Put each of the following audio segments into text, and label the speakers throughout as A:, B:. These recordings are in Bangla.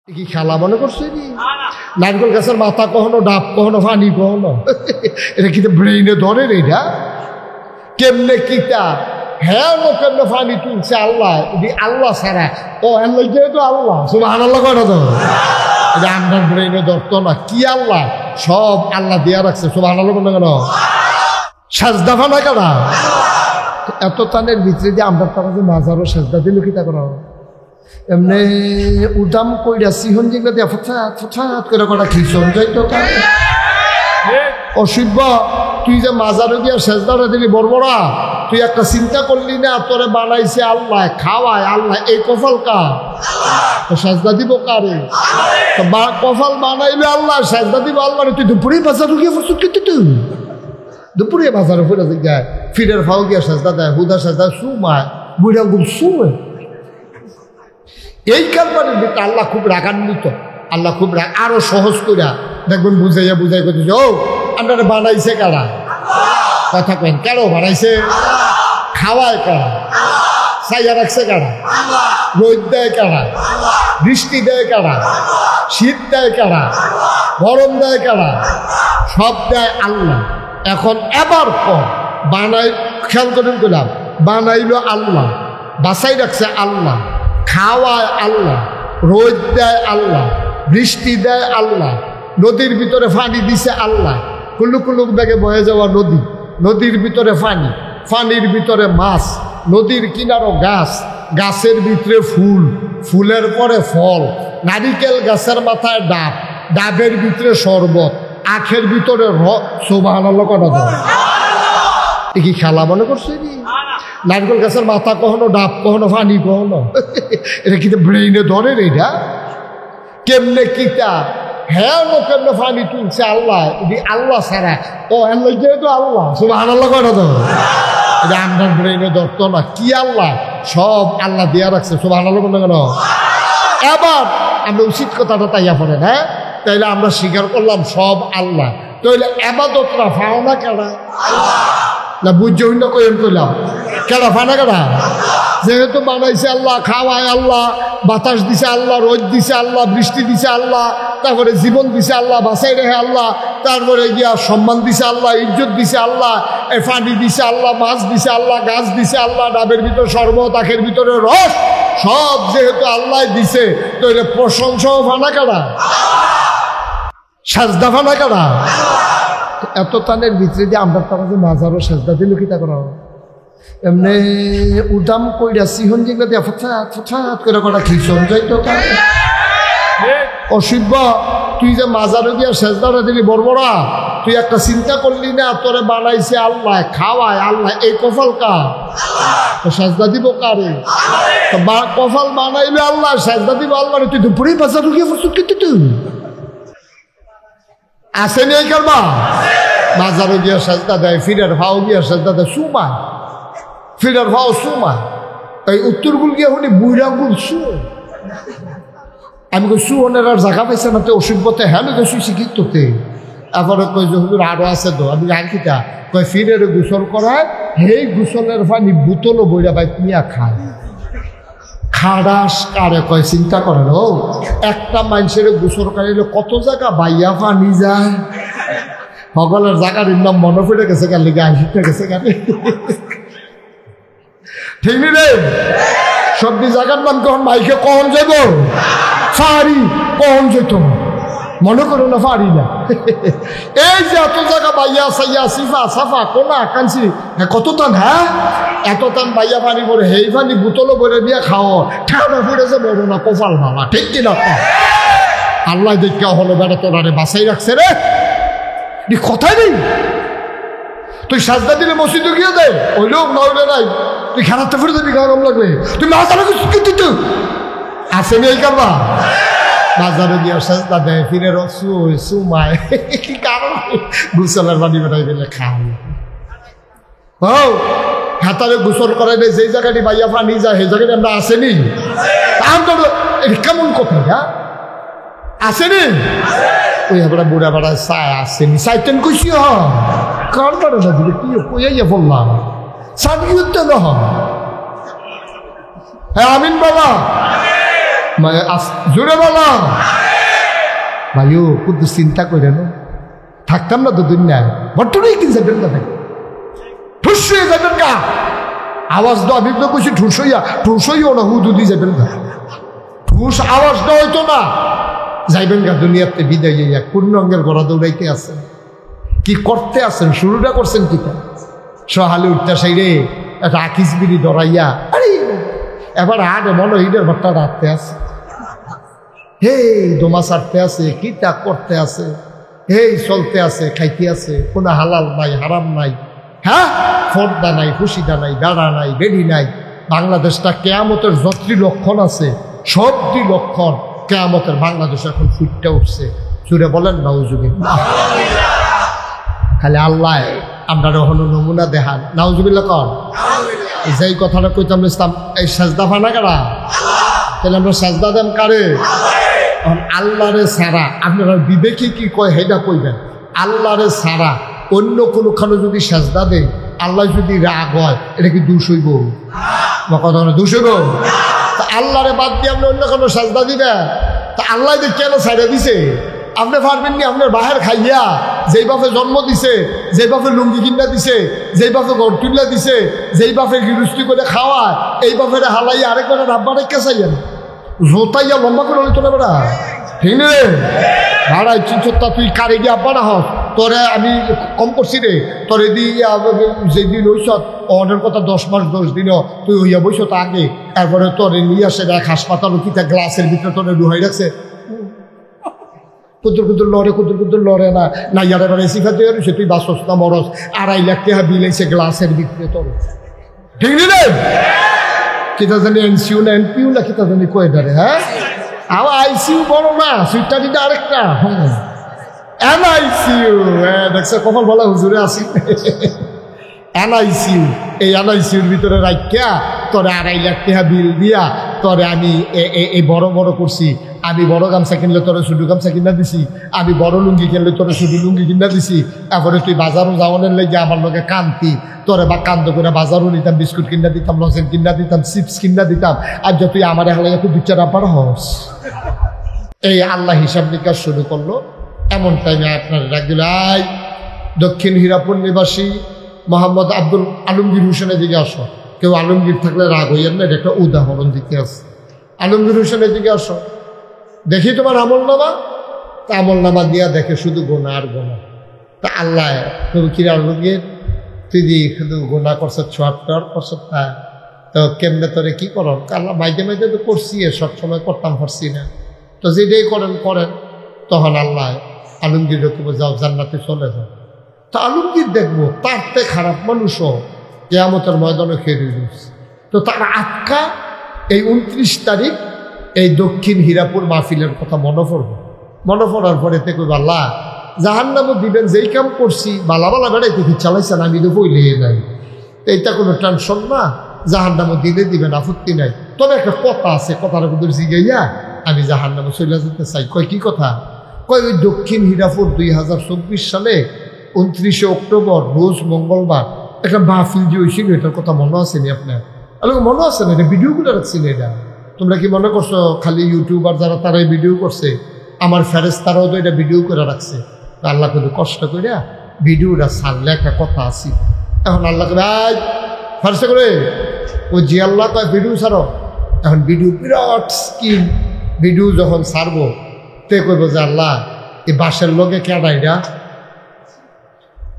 A: কি খেলা মনে করছে কি? নারকেল গাছের মাথা কখনো ডাব কখনো ফানি কখনো এটা কিন্তু ব্রেইনে ধরে রে এটা কেমনে কিতা হ্যাঁ ও কেমনে ফানি তুলছে আল্লাহ আল্লাহ ছাড়া ও আল্লাহ যেহেতু আল্লাহ সুবহানাল্লাহ কয়টা তো এটা আমরা ব্রেইনে ধরতো না কি আল্লাহ সব আল্লাহ দিয়া রাখছে সুবহানাল্লাহ বলে কেন সাজদা ফানা কেনা এত টানের ভিতরে দিয়ে আমরা তারা যে মাজারও সাজদা দিল কিতা করা এমনি উদাম কইরা সিহন যেগুলো দিয়া ফঠাৎ ফঠাৎ করে কটা খিচন যাইতো অসিব্য তুই যে মাজারে দিয়া সেজদাটা দিলি বড়বড়া তুই একটা চিন্তা করলি না তোরে বানাইছে আল্লাহ খাওয়ায় আল্লাহ এই কপাল কা তো সেজদা দিব কারে তো কপাল বানাইবে আল্লাহ সেজদা দিব আল্লাহ তুই দুপুরে বাজার ঢুকিয়ে পড়ছো কিন্তু তুই দুপুরে বাজারে ফুটে যায় ফিরের ফাও গিয়া সেজদা দেয় হুদা সেজদা সুমায় বুড়া গুল সুমে এই কারবারের ভিতরে আল্লাহ খুব রাগান্বিত আল্লাহ খুব আরো সহজ কইরা দেখবেন বুঝাইয়া বুঝাই করতেছে ও আপনারা বানাইছে কারা কথা কেন কেন বানাইছে খাওয়ায় কারা ছাইয়া রাখছে কারা রোদ দেয় কারা বৃষ্টি দেয় কারা শীত দেয় কারা গরম দেয় কারা সব দেয় আল্লাহ এখন এবার পর বানাই খেয়াল করেন করলাম বানাইলো আল্লাহ বাসাই রাখছে আল্লাহ খাওয়ায় আল্লাহ রোদ দেয় আল্লাহ বৃষ্টি দেয় আল্লাহ নদীর ভিতরে পানি দিছে আল্লাহ কুলুক কুলুক ব্যাগে বয়ে যাওয়া নদী নদীর ভিতরে পানি পানির ভিতরে মাছ নদীর কিনারও গাছ গাছের ভিতরে ফুল ফুলের পরে ফল নারিকেল গাছের মাথায় ডাব ডাবের ভিতরে শরবত আখের ভিতরে সুবহানাল্লাহ কটা দেয় এ কি খেলা মনে করছে কি? নারকেল গাছের মাথা কখনো ডাব কখনো ফানি কখনো এটা কিন্তু ব্রেইনে ধরে রে এটা কেমনে কিতা হ্যাঁ ও কেমনে ফানি তুলছে আল্লাহ আল্লাহ ছাড়া ও আল্লাহ যেহেতু আল্লাহ সুবহানাল্লাহ কয়টা তো এটা আমরা ব্রেইনে ধরতো না কি আল্লাহ সব আল্লাহ দিয়া রাখছে সুবহানাল্লাহ বলে কেন এবার আমরা উচিত কথাটা তাইয়া পড়ে হ্যাঁ তাইলে আমরা স্বীকার করলাম সব আল্লাহ তাইলে আবাদতরা ফাও না কেনা না বুঝ্য হইনা কইন কইলাম কেডা ফানা কেডা যেহেতু বানাইছে আল্লাহ খাওয়ায় আল্লাহ বাতাস দিছে আল্লাহ রোদ দিছে আল্লাহ বৃষ্টি দিছে আল্লাহ তারপরে জীবন দিছে আল্লাহ বাঁচাই রেখে আল্লাহ তারপরে গিয়া সম্মান দিছে আল্লাহ ইজ্জত দিছে আল্লাহ পানি দিছে আল্লাহ মাছ দিছে আল্লাহ গাছ দিছে আল্লাহ ডাবের ভিতরে শরবত আখের ভিতরে রস সব যেহেতু আল্লাহ দিছে তো এটা প্রশংসাও ফানা কেডা সাজদা ফানা কেডা এত টানের ভিতরে দিয়ে আমরা তারা যে মাজারও সেজদা দিল কিতা করা এমনি উদাম কইরা সিহন যেগুলো দিয়া ফঠাৎ ফঠাৎ করে কটা খিচন যাইতো অসিব্য তুই যে মাজারে দিয়া সেজদাটা দিলি বড়বড়া তুই একটা চিন্তা করলি না তোরে বানাইছে আল্লাহ খাওয়ায় আল্লাহ এই কপাল কা তো সেজদা দিব কারে তো কপাল বানাইবে আল্লাহ সেজদা দিব আল্লাহ তুই দুপুরে বাজার ঢুকিয়ে পড়ছো কিন্তু তুই আসেনি এই কারবা বাজারে গিয়া সাজদা দেয় ফিরের ভাও গিয়া সাজদা দেয় সুমায় ফিরের ভাও সুমায় এই উত্তরগুল গিয়া শুনি বুড়াগুল সু আমি কই সুহনের আর জায়গা পাইছে না তো অসুভতে হ্যাঁ তো শিক্ষিততে এরপরে কই যে হুজুর আরো আছে তো আমি আঙ্কিতা কই ফিরের গোসল করায় সেই গোসলের পানি বোতলও বইরা বাইক নিয়ে খায় খাড়াস কারে কয় চিন্তা করেন ও একটা মানুষের গোসল কারিলে কত জায়গা বাইয়া পানি যায় সকলের জায়গার নাম মনে পড়ে গেছে গান লিগে আইসিটা গেছে গানে ঠিক নি রে সবজি জায়গার নাম কখন মাইকে কখন যাব ফারি কখন যেত মনে করো না ফারি না এই যে এত জায়গা বাইয়া সাইয়া সিফা সাফা কোনা কাঞ্চি কত টান হ্যাঁ এত টান বাইয়া পানি পরে সেই পানি বোতলও ভরে দিয়ে খাও ঠান্ডা ফুটেছে বড় না কপাল ভালা ঠিক কিনা আল্লাহ দেখা হলো বেটা তোরারে বাসাই রাখছে রে কথাই নেই তুই সাজদা দিলে মসজিদে গিয়ে দে ওই লোক না হইলে নাই তুই খেলাতে ফিরে যাবি গরম লাগবে তুই মাজারে কিন্তু আসেনি এই কারবা বাজারে গিয়ে সাজদা দেয় ফিরে সুমায় কি কারণ গোসলের পানি বেটাই গেলে খাও ও হাতারে গোসল করাই দেয় যেই জায়গাটি বাইয়া পানি যায় সেই জায়গাটি আমরা আসেনি কেমন কথা হ্যাঁ আসেনি ওই আমরা বুড়া বাড়া চায় আসেনি চাইতেন কইছি কার বাড়া না দিলে কি কইয়া বললাম সার্টিফিকেট না হ্যাঁ আমিন বাবা জোরে বলো ভাইও কিন্তু চিন্তা করে না থাকতাম না তো দুনিয়ায় বর্তমানে কি যাবেন না ঠুস হয়ে যাবেন গা আওয়াজ দাও আমি তো কইছি ঠুস হইও না হুদুদি যাবেন গা ঠুস আওয়াজ দেওয়া হইতো না যাইবেন গা দুনিয়াতে বিদায় এক পূর্ণ অঙ্গের গড়া দৌড়াইতে আছেন কি করতে আছেন শুরুটা করছেন কি সহালে উঠতে সাইরে একটা আকিস বিড়ি ডরাইয়া আরে এবার আরে মনে হিডের ভট্টা রাখতে আছে হে দোমা ছাড়তে আছে কি ত্যাগ করতে আছে হেই চলতে আছে খাইতে আছে কোনো হালাল নাই হারাম নাই হ্যাঁ ফর্দা নাই খুশিদা নাই বেড়া নাই বেড়ি নাই বাংলাদেশটা কেয়ামতের যতটি লক্ষণ আছে সবটি লক্ষণ কেয়ামতের বাংলাদেশ এখন ফুটতে উঠছে চুরে বলেন নাউজুবিল্লাহ খালি আল্লাহ আমরা এখনো নমুনা দেখান নাউজুবিল্লাহ কর যেই কথাটা কইতাম ইসলাম এই সাজদা ফানা কারা তাহলে আমরা সাজদা দেন কারে আল্লাহরে ছাড়া আপনারা বিবেকে কি কয় হেডা কইবেন আল্লাহরে ছাড়া অন্য কোনোখানে যদি সাজদা দেয় আল্লাহ যদি রাগ হয় এটা কি দোষ হইব বা কথা দোষ হইব তা আল্লাহরে বাদ দিয়ে আপনি অন্য কোনো সাজদা দিবেন তা আল্লাহ যে কেন ছাড়া দিছে আপনি পারবেন নি আপনার বাহের খাইয়া যেই বাপে জন্ম দিছে যেই বাপে লুঙ্গি কিনা দিছে যেই বাপে গড় তুল্লা দিছে যেই বাপে গৃহস্থী করে খাওয়ায় এই বাপের হালাইয়া আরেকবার রাব্বা রেখে চাইয়েন জোতাইয়া লম্বা করে হইতো না বেড়া ঠিক রে ভাড়াই চিন্তা তুই কারে গিয়ে আব্বা না হস তোরে আমি কম করছি রে তোরে দিয়ে যেদিন হইস অনের কথা 10 মাস 10 দিনও তুই হইয়া বইস তো আগে এরপরে তোরে নিয়ে আসে দেখ হাসপাতাল কিতা গ্লাসের ভিতরে তোরে ডুহাই রাখছে কুদুর লড়ে না ইয়ার এবার এসি খাতে সে তুই বাসস না মরস 2.5 লাখ টাকা বিল এসে গ্লাসের ভিতরে তোর ঠিক রে কিতা জানি এনসিউ না এনপিউ না কিতা জানি কয়ে ধরে হ্যাঁ আমার আইসিউ বড় না সুইটটা দিতে আরেকটা এনআইসিউ দেখছে কখন বলা হুজুরে আসি এনআইসিউ এই এনআইসিউর ভিতরে রাখিয়া তোরে 2.5 লাখ টাকা বিল দিয়া তোরে আমি এই বড় বড় করছি আমি বড় গামছা কিনলে তোরে শুধু গামছা কিনা দিছি আমি বড় লুঙ্গি কিনলে তোরে শুধু লুঙ্গি কিনা দিছি এরপরে তুই বাজারও যাওয়ানের লেগে আমার লগে কান্তি তোরে বা কান্দ করে বাজারও নিতাম বিস্কুট কিনা দিতাম লজেন কিনা দিতাম চিপস কিনা দিতাম আর যে তুই আমার হালে তুই বিচার আবার হস এই আল্লাহ হিসাব নিকাশ শুরু করলো এমন টাইমে আপনার ডাক দিল দক্ষিণ হীরাপুর নিবাসী মোহাম্মদ আব্দুল আলমগীর হোসেনের দিকে আসো কেউ আলমগীর থাকলে রাগ হইয়েন না এটা একটা উদাহরণ দিতে আছে আলমগীর হোসেনের দিকে আসো দেখি তোমার আমলনামা তা আমলনামা দিয়া দেখে শুধু গোনা আর গোনা তা আল্লাহ তুমি কি আলমগীর তুই দি শুধু গোনা করছ 74 করছ তা তো কেমনে তোরে কি করো আল্লাহ মাইতে মাইতে তো করছি সবসময় করতাম পারছি না তো যেটাই করেন তখন আল্লাহ আলমগীর রকম যাও জান্নাতে চলে যাও তো আলমগীর দেখবো তার তে খারাপ মানুষও কিয়ামতের ময়দানে খেয়ে দিয়েছে তো তার আটকা এই 29 তারিখ এই দক্ষিণ হীরাপুর মাহফিলের কথা মনে পড়ার পরে তে কই আল্লাহ জাহান্নামও দিবেন যেই কাম করছি বালা বেড়াইতে কি চালাইছেন আমি তো বইলে নাই এইটা কোনো টেনশন না জাহান্নামও দিবেন আপত্তি নাই তবে একটা কথা আছে কথার ভিতর জিগাইয়া আমি জাহান্নামে চলে যেতে চাই কয় কি কথা কয় ওই দক্ষিণ হীরাপুর 2024 সালে 29 অক্টোবর রোজ মঙ্গলবার একটা মাহফিল যে হয়েছিল এটার কথা মনে আসেনি আপনার মনে আছে না এটা ভিডিওগুলো রাখছিল এটা তোমরা কি মনে করছো খালি ইউটিউবার যারা তারাই ভিডিও করছে আমার ফেরেশতারাও তো এটা ভিডিও করে রাখছে আল্লাহ কিন্তু কষ্ট করে ভিডিওটা ছাড়লে একটা কথা আছে এখন আল্লাহ ভাই ফেরেশতা করে ও জি আল্লাহ কয় ভিডিও ছাড়ো এখন ভিডিও বিরাট স্কিন ভিডিও যখন ছাড়বো তে কইব যে আল্লাহ এই বাসের লোকে কেডা এটা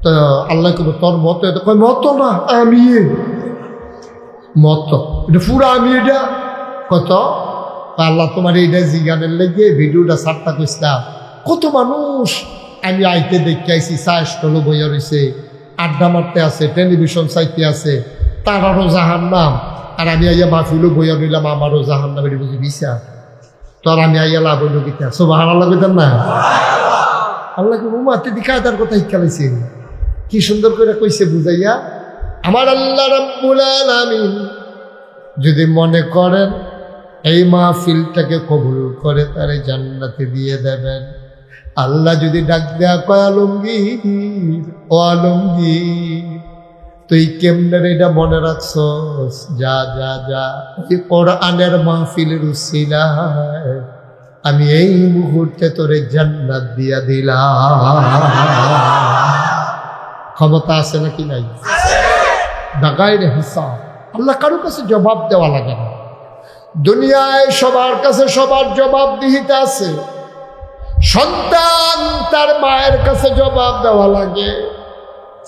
A: তো আল্লাহ কইব তোর মত কয় মত না আমি মত এটা পুরো আমি এটা কত আল্লাহ তোমার এইটা জিগানের লেগে ভিডিওটা ছাড়তা কইসলাম কত মানুষ আমি আইতে দেখতে আইসি চা স্টলও বইয়া রয়েছে আড্ডা মারতে আছে টেলিভিশন চাইতে আছে তারারও জাহান্নাম আর আমি আইয়া মাহফিলও বইয়া রইলাম আমারও জাহান্নাম এটি বুঝি বিচার তোর আমি আইয়া লাভ হইল গীতা সুবহানাল্লাহ কইতাম না আল্লাহকে উম্মাতে দিকা তার কথা শিখাইছে কি সুন্দর করে কইছে বুঝাইয়া আমার আল্লাহ রাব্বুল আলামিন যদি মনে করেন এই মাহফিলটাকে কবুল করে তারে জান্নাতে দিয়ে দেবেন আল্লাহ যদি ডাক দেয়া কয় আলমগীর ও আলমগীর তুই কেমনে এটা মনে রাখছস? যা যা যা, ওই কোরআনের মাহফিলের উসিলায় আমি এই মুহূর্তে তোরে জান্নাত দিয়া দিলাম। ক্ষমতা আছে নাকি নাই? দাগাইরে হিসাব। আল্লাহ কারোর কাছে জবাব দেওয়া লাগে না। দুনিয়ায় সবার কাছে সবার জবাবদিহিতা আছে। সন্তান তার মায়ের কাছে জবাব দেওয়া লাগে,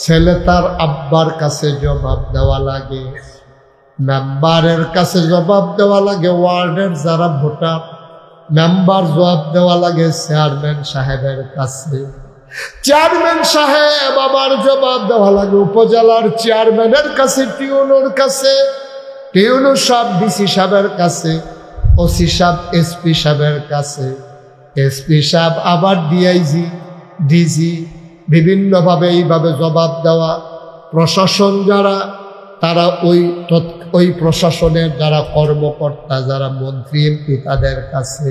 A: ছেলে তার আব্বার কাছে জবাব দেওয়া লাগে, মেম্বারের কাছে জবাব দেওয়া লাগে, ওয়ার্ডের যারা ভোটার মেম্বার জবাব দেওয়া লাগে চেয়ারম্যান সাহেবের কাছে, চেয়ারম্যান সাহেব আবার জবাব দেওয়া লাগে উপজেলার চেয়ারম্যানের কাছে, টিউনোর কাছে, টিউনো সাহেব ডিসি সাহেবের কাছে, ওসি সাহেব এসপি সাহেবের কাছে, এসপি সাহেব আবার ডিআইজি ডিজি, বিভিন্নভাবে এইভাবে জবাব দেওয়া। প্রশাসন যারা, তারা ওই প্রশাসনের যারা কর্মকর্তা, যারা মন্ত্রী এমপি তাদের কাছে,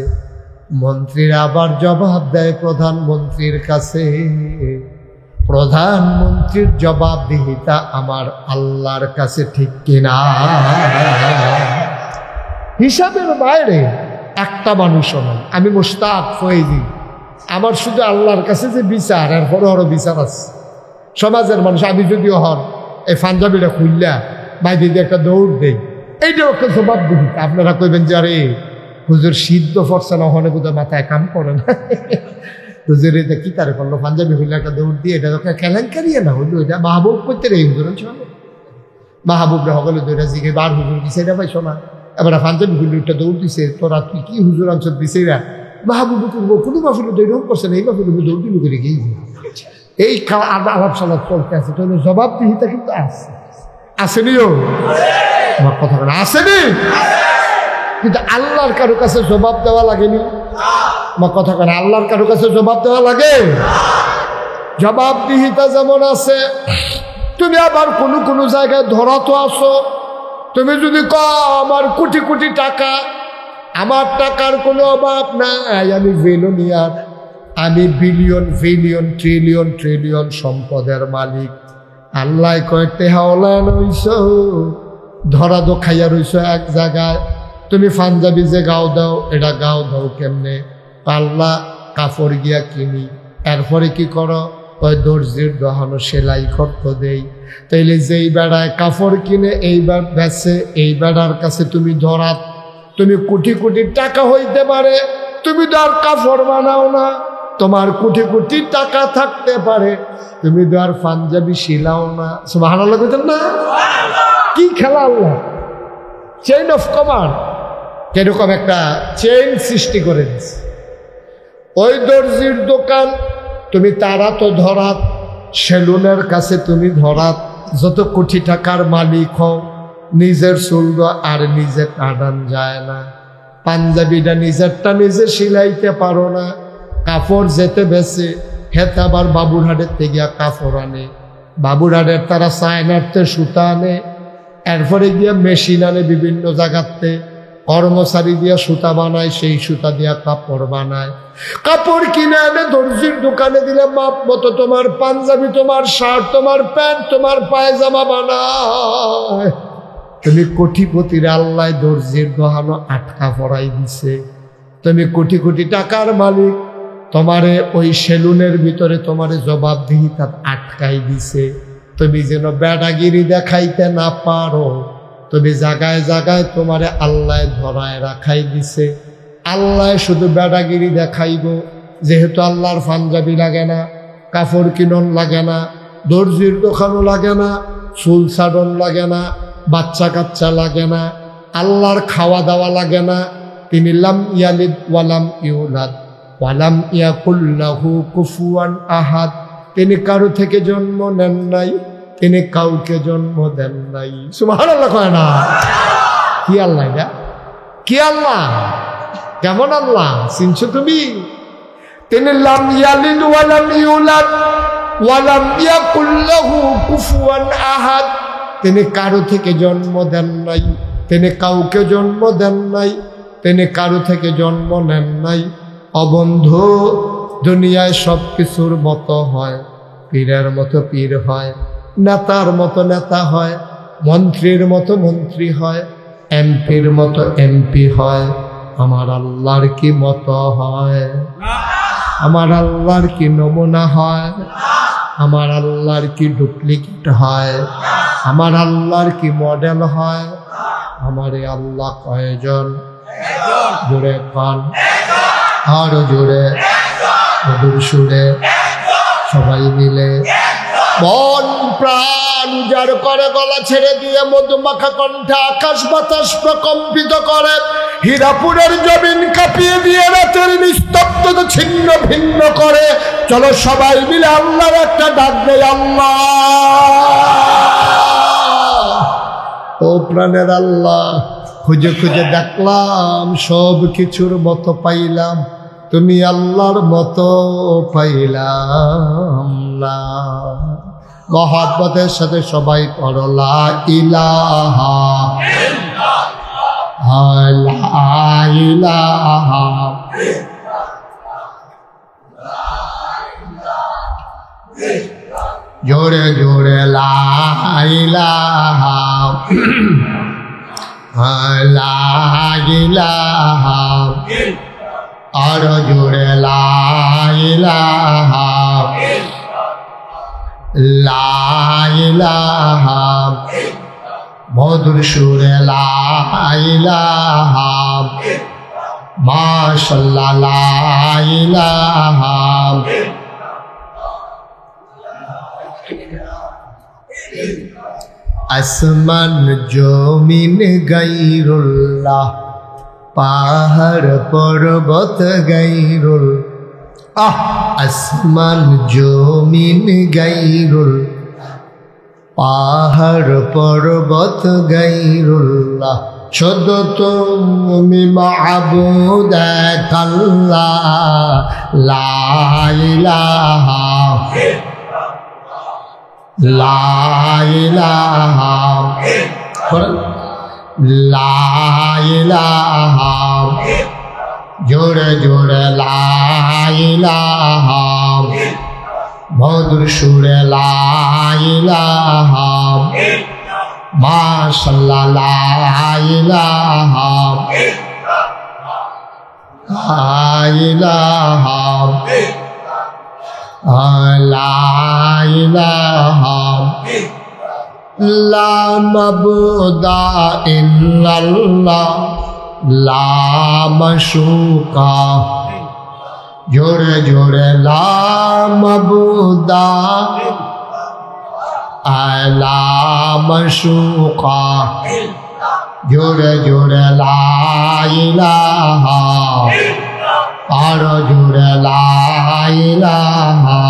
A: মন্ত্রীরা আবার জবাব দেয় প্রধানমন্ত্রীর কাছে। প্রধানমন্ত্রীর জবাবদিহিতা আমার আল্লাহর কাছে, ঠিক কিনা? হিসাবের বাইরে একটা মানুষও নয়। আমি মুশতাক ফয়েজি, আমার শুধু আল্লাহর কাছে যে বিচার, এরপরে আরো বিচার আছে। সমাজের মানুষ আমি যদিও হন এই পাঞ্জাবিটা খুললা বাইরে দিয়ে একটা দৌড় দেই, এইটাও একটা জবাবদিহিতা। আপনারা কইবেন যে আরে হুজুর সিদ্ধ ফরছে না, হনে বোধহয় মাথায় কাম করে না। হুজুর এটা কি তারে করলো, পাঞ্জাবি খুললে একটা দৌড় দিয়ে, এটা তোকে কেলেঙ্কারিয়ে না হইলো, এটা মাহবুব করতে রে হুজুর চলে। মাহবুবরা সকলে দৌড়া জিগে বার হুজুর দিছে, এটা পাইছো না, এবার পাঞ্জাবি খুললে একটা দৌড় দিছে, তোরা তুই কি হুজুর আনছ দিছে এরা। মাহবুব করবো কোনো মাহফিল দৌড় করছে না, এই মাহফিল দৌড় দিল করে গিয়েছি। এই আলাপ সালাপ চলতে আছে, তো জবাবদিহিতা কিন্তু আছে, আসেনিও আমার কথা বলে আসেনি। কিন্তু আল্লাহর কারো কাছে জবাব দেওয়া লাগেনি। আমার কথা কেন, আল্লাহর কারো কাছে জবাব দেওয়া লাগে? জবাবদিহিতা যেমন আছে, তুমি আবার কোনো জায়গায় ধরা তো আসো। তুমি যদি কও আমার কোটি কোটি টাকা, আমার টাকার কোনো অভাব নাই, আমি ভেলোনিয়ার, আমি বিলিয়ন বিলিয়ন ট্রিলিয়ন ট্রিলিয়ন সম্পদের মালিক। আল্লাহ কয়েকটি হাওলান হইছ, ধরা দো খাইয়া রইছ এক জায়গায়। তুমি পাঞ্জাবি যে গাও দাও, এটা গাও দাও কেমনে? পাল্লা কাপড় গিয়া কিনি, এরপরে কি করো? ওই দর্জির দোহানো সেলাই করতে দেই। তাইলে যেই বেড়ায় কাপড় কিনে এইবার বেচে, এই বেড়ার কাছে তুমি ধরাত, তুমি কোটি কোটি টাকা হইতে পারে, তুমি তো আর কাপড় বানাও না। তোমার কোটি কোটি টাকা থাকতে পারে, তুমি তো আর পাঞ্জাবি শিলাও না। সুবহানাল্লাহ কইতেন না? কি খেলা আল্লাহ! চেইন অফ কমান্ড এরকম একটা চেইন সৃষ্টি করে দিচ্ছে। ওই দর্জির দোকান তুমি তারা তো ধরাত, সেলুনের কাছে তুমি ধরাত, যত কোটি টাকার মালিক হও, নিজের চুল আর নিজে কাটান যায় না, পাঞ্জাবিটা নিজেরটা নিজে সিলাইতে পারো না, কাপড় যেতে বেছে হেতে আবার বাবুরহাটের থেকে কাপড় আনে, বাবুরহাটের তারা চায়নাতে সুতা আনে, এরপরে গিয়া মেশিন আনে বিভিন্ন জায়গাতে, কর্মচারী দিয়া সুতা বানায়, সেই সুতা দিয়া কাপড় বানায়। কাপড় কিনে আনে দর্জির দোকানে দিলে মাপ মতো তোমার পাঞ্জাবি, তোমার শার্ট, তোমার প্যান্ট, তোমার পায়জামা বানায়। তুমি কোটিপতির আল্লাহ দর্জির দোহানো আটকা পড়াই দিছে। তুমি কোটি কোটি টাকার মালিক, তোমারে ওই সেলুনের ভিতরে তোমারে জবাবদিহিতা আটকাই দিছে। তুমি যেন বেড়াগিরি দেখাইতে না পারো, তুমি জায়গায় জায়গায় তোমারে আল্লাহ ধরায় রাখাই দিছে। আল্লাহ শুধু বেড়াগিরি দেখাইব, যেহেতু আল্লাহর পাঞ্জাবি লাগে না, কাপড় কিনন লাগে না, দর্জির দোকানও লাগে না, চুল ছাড়ন লাগে না, বাচ্চা কাচ্চা লাগে না, আল্লাহর খাওয়া দাওয়া লাগে না। তিনি লাম ইয়ালিদ ওয়ালাম ইউলাদ ওয়ালাম ইয়াকুল লাহু কুফুয়ান আহাদ। তিনি কারো থেকে জন্ম নেন নাই, তিনি কাউকে জন্ম দেন নাই। সুবহানাল্লাহ কয় না? কি আল্লাহ এটা? কি আল্লাহ? কেমন আল্লাহ চিনছো তুমি? তিনি লাম ইয়ালিদ ওয়ালাম ইউলাদ ওয়ালাম ইয়াকুল লাহু কুফুয়ান আহাদ। তিনি কারো থেকে জন্ম দেন নাই, তিনি কাউকে জন্ম দেন নাই, তিনি কারো থেকে জন্ম নেন নাই। অবন্ধু, দুনিয়ায় সব কিছুর মতো হয়, পীরের মতো পীর হয়, নেতার মতো নেতা হয়, মন্ত্রীর মতো মন্ত্রী হয়, এমপির মতো এমপি হয়। আমার আল্লাহর কি মতো হয়? আমার আল্লাহর কি নমুনা হয়? আমার আল্লাহর কি ডুপ্লিকেট হয়? আমার আল্লাহর কি মডেল হয়? আমার আল্লাহ কয়জন? জোরে কান, আরো জোরে, মধুর সুরে, সবাই মিলে মন প্রাণ উজাড় করে গলা ছেড়ে দিয়ে মধুমাখা কণ্ঠে আকাশ বাতাস প্রকম্পিত করে, হীরাপুরের জমিন কাঁপিয়ে দিয়ে রাতের নিস্তব্ধতা ছিন্ন ভিন্ন করে। চলো সবাই মিলে আল্লাহর একটা ডাক দেই, আল্লাহ। ও প্রাণের আল্লাহ, খুঁজে খুঁজে দেখলাম, সব কিছুর মতো পাইলাম, তুমি আল্লাহর মতো পাইলাম না। মহব্বতের সাথে সবাই পড়ো লা ইলাহা লা ইলাহা জোরে জোরে লা ইলাহা লা ইলাহা, আরো জোরে লা ইলাহা লা ইলাহা, মধুর সুরে লা ইলাহা, মাশাআল্লাহ লা ইলাহা। আসমান জমিন গাইরুল্লাহ, পাহাড় পর্বত গাইরুল, আসমান জমিন গাইরুল, পাহাড় পর্বত গাইরুল্লাহ, শুধু তুমি মাবুদ এক আল্লাহ, লা ইলাহা লা ইলাহা লা ইলাহা, জোরে জোরে লা ইলাহা, মধুর সুরে লা ইলাহা, মাশাআল্লাহ লা ইলাহা লা ইলাহা লা ইলাহা, লা মাবুদা ইল্লাল্লাহ, লা মাশুকা, জোরে জোরে লা মাবুদা লা মাশুকা, জোরে জোরে লা ইলাহা, আরো জোরে লা ইলাহা,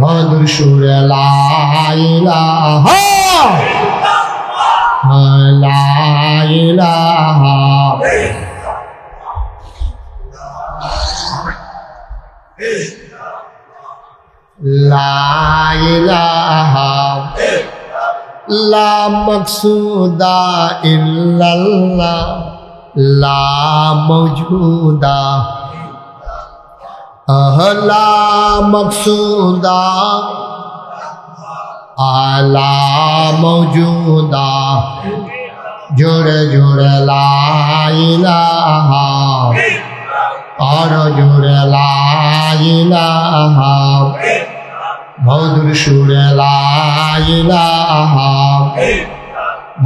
A: মধুর সুরে লা ইলাহা লা ইলাহা। লা ইলাহা লা মাকসুদা ইল্লাল্লাহ, লা মওজুদা লা মাকসুদা লা মওজুদা, জোরে জোরে লা ইলাহা, আরো জোরে লা ইলাহা, মধুর সুরে লা ইলাহা,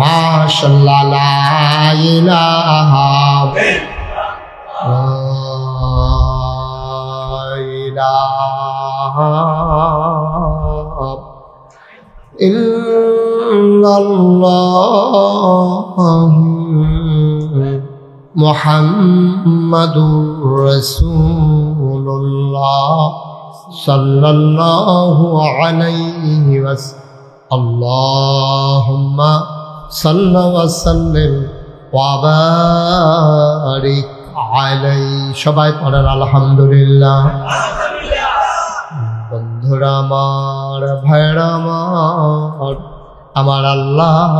A: মাশাআল্লাহ লা ইলাহা লা ইলাহা ইল্লাল্লাহ মুহাম্মাদুর রাসূলুল্লাহ সাল্লাল্লাহু আলাইহি ওয়াসাল্লাম। আল্লাহুম্মা সাল্লি ওয়া সাল্লিম ওয়া বারিক আলাইহি। সবাই পড়েন আলহামদুলিল্লাহ। বন্ধুরা আমার, ভাইরা আমার, আমার আল্লাহ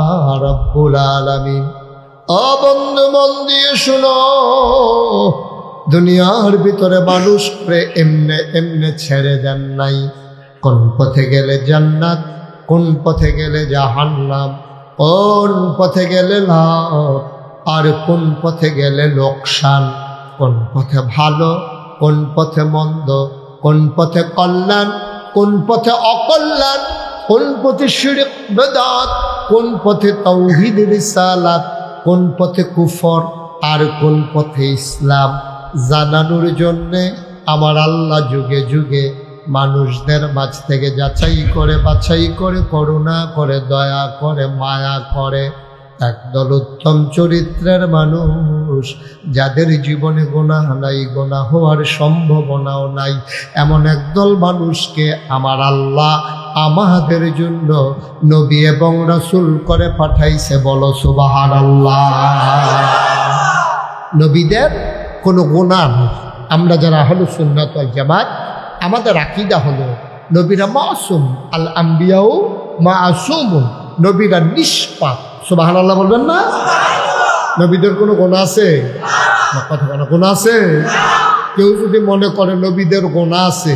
A: রাব্বুল আলামিন, ও বন্ধু মন দিয়ে শুনো, দুনিয়ার ভিতরে মানুষ এমনে এমনে ছেড়ে দেন নাই। কোন পথে গেলে জান্নাত, কোন পথে গেলে জাহান্নাম, কোন পথে গেলে লাভ, আর কোন পথে গেলে লোকসান, কোন পথে ভালো, কোন পথে মন্দ, কোন পথে কল্যাণ, কোন পথে অকল্যাণ, কোন পথে শিরক বিদআত, কোন পথে তাওহীদ রিসালাত, কোন পথে কুফর, আর কোন পথে ইসলাম জানানোর জন্যে আমার আল্লাহ যুগে যুগে মানুষদের মাঝ থেকে যাচাই করে বাছাই করে করুণা করে দয়া করে মায়া করে একদল উত্তম চরিত্রের মানুষ, যাদের জীবনে গুনাহ নাই, গুনাহ হওয়ার সম্ভাবনাও নাই, এমন একদল মানুষকে আমার আল্লাহ আমাদের জন্য নবী এবং রাসূল করে পাঠাইছে। বলো সুবহানাল্লাহ। নবীদের কোনো গুনাহ নেই। আমরা যারা আহলুস সুন্নাত ওয়াল জামাত, আমাদের আকীদা হলো নবীরা মাসুম, আল আম্বিয়াউ মাসুমুন, নবীরা নিষ্পাপ। সুবহানাল্লাহ বলবেন না? নবীদের কোনো গুনাহ আছে? কথা কোনো গুনাহ আছে? কেউ যদি মনে করে নবীদের গুনাহ আছে,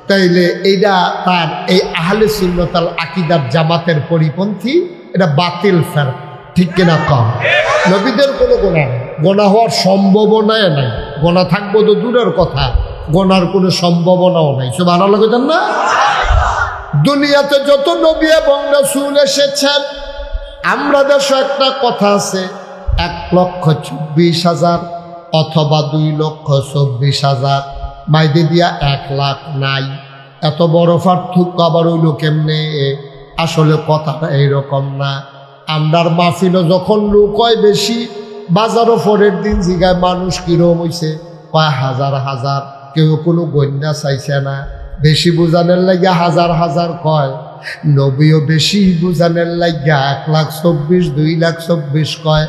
A: তাইলে এইটা তার এই আহলে সুন্নাত আল আকীদার জামাতের পরিপন্থী, এটা বাতিল ফেরক। ঠিক কিনা কম? নবীদের কোনো গুনাহ নেই, গুনাহ হওয়ার সম্ভাবনাই নাই। গুনাহ থাকবো তো দূরের কথা, গুনার কোনো সম্ভাবনাও নাই। সুবহানাল্লাহ কইতেন না? দুনিয়াতে যত নবী এবং রাসূল এসেছেন, আমরা দেশে একটা কথা আছে, 1,24,000 অথবা 2,24,000, মাইদে দিয়া 1,00,000 নাই। এত বড় পার্থক্য আবার হইল কেমনে? আসলে কথাটা এইরকম না। আমরার মাহফিলও যখন লোক হয় বেশি, বাজারও পরের দিন জিগায় মানুষ কিরম হইছে, কয় হাজার হাজার, কেউ কোনো গণ্যা চাইছে না। বেশি বুঝানোর লাগিয়া হাজার হাজার কয়, নবীও বেশি বুঝানোর লাগিয়া 1,24,000 2,24,000 কয়।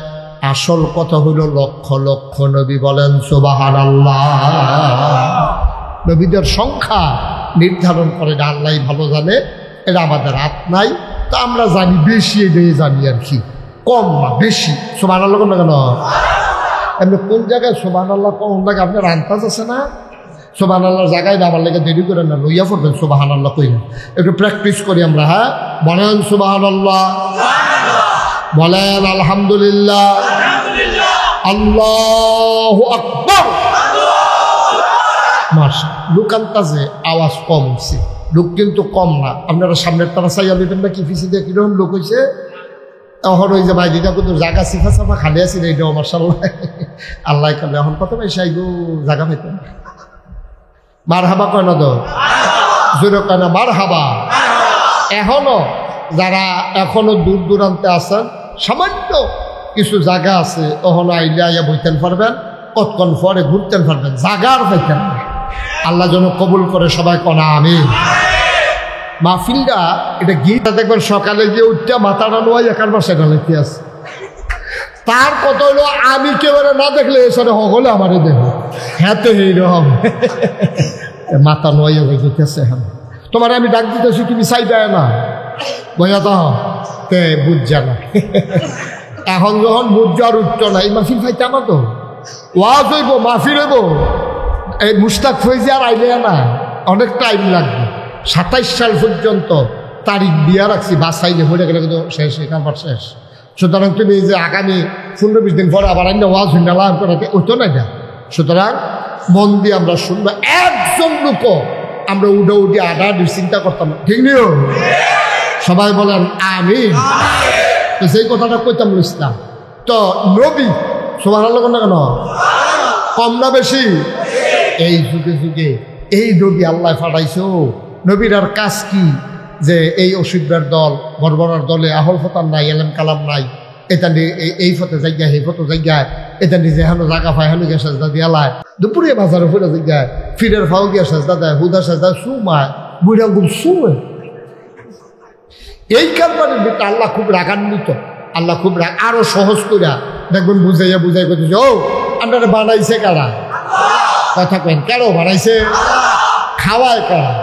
A: আসল কথা হইল লক্ষ লক্ষ নবী। বলেন সুবহানাল্লাহ। নবীদের সংখ্যা নির্ধারণ করে আল্লাহ ভালো জানে, এটা আমাদের হাত নাই। তা আমরা জানি বেশি, এটাই জানি আর কি, কম না বেশি। সুবহানাল্লাহ কোন কেন? এমনি কোন জায়গায় সুবহানাল্লাহ কম লাগে আপনার আন্দাজ আছে না? সুবহানাল্লাহর জায়গায় আমার লেগে দেরি করে না, লইয়া পড়বেন সুবহানাল্লাহ কইলেন। একটু প্র্যাকটিস করি আমরা। হ্যাঁ, বলেন সুবহানাল্লাহ, বলেন আলহামদুলিল্লাহ, আল্লাহু আকবার। মাশাআল্লাহ। লুকান্তাজে আওয়াজ কম হচ্ছে, লোক কিন্তু কম না। আপনারা সামনের তারা চাইয়া নেবেন না কি পিছিয়ে দিয়ে কিরকম লোক হয়েছে? তখন ওই যে বাইদিটা কিন্তু জায়গা সিফা সাফা খালি আছে, এইটাও মাশাআল্লাহ আল্লাহ কালে। এখন কত পয়সা আইগো জায়গা পাইতেন। মার হাবা কয় না তো? জোরে কয় না মার হাবা? এখনো যারা এখনো দূর দূরান্তে আছেন, সামান্য কিছু জায়গা আছে, তখন আইলে আইয়া বইতেন পারবেন, কতক্ষণ পরে ঘুরতেন পারবেন, জাগার পাইতেন না। আল্লাহ যেন কবুল করে সবাই কনা আমিন। মাহফিলটা এটা গীতা দেখবেন, সকালে গিয়ে উঠতে মাথাটা নোয়াই একার বাসায় ঢালাইতে আছে। তার কথা হলো আমি কেউ না দেখলে এসে হলে আমারে দেখো, হ্যাঁ তো এইরকম মাথা নোয়াই হয়ে যেতেছে। হ্যাঁ, তোমার আমি ডাক দিতেছি, তুমি চাই দেয় না, বোঝা তো তে বুঝছে না। এখন যখন বুঝছো আর উঠতো না, এই মাহফিল খাইতে আমার তো ওয়াজ হইব, মাহফিল হইব, এই মুশতাক ফৈজি আর আইলে না, অনেক টাইম লাগবে। 27 সাল পর্যন্ত তারিখ দিয়া রাখছি, বাস আইলে হয়ে গেলে কিন্তু শেষ, এখানকার শেষ। সুতরাং তুমি এই যে আগামী 15-20 দিন পরে আবার আইনা ওয়াজ হইনা লাভ করাতে ওইতো না এটা। সুতরাং মন দিয়ে আমরা শুনবো। একজন লোক আমরা উডে উডে আডাআডি চিন্তা করতাম, ঠিক নিও? সবাই বলেন আমিন। তো সেই কথাটা কইতাম ইসলাম তো নবী। সুবহানাল্লাহ না কেন? কম না বেশি? এই যুগে যুগে এই নবী আল্লাহ পাঠাইছো। নবীর আর কাজ কি? যে এই অসুবিধার দল বর্বরার দলে আহল ফতার নাই, এলেম কালাম নাই, এটা নিয়ে এই ফতে জায়গায় সেই ফটো জায়গায়, এটা নিজে হেন জাগা পায়, হেন গিয়ে সাজদা দিয়া লাই, দুপুরে বাজারে ফুলে জায়গায় ফিরের ফাও গিয়া সাজদা দেয়, হুদা সাজদা সুমায়, বুড়া গুম সুমে। এই কারবারের ভিতরে আল্লাহ খুব রাগান্বিত। আল্লাহ খুব আরো সহজ কইরা দেখবেন বুঝাইয়া বুঝাই করতেছে, ও আপনারা বানাইছে কারা? কথা কেন? কেন বানাইছে? খাওয়ায় কারা?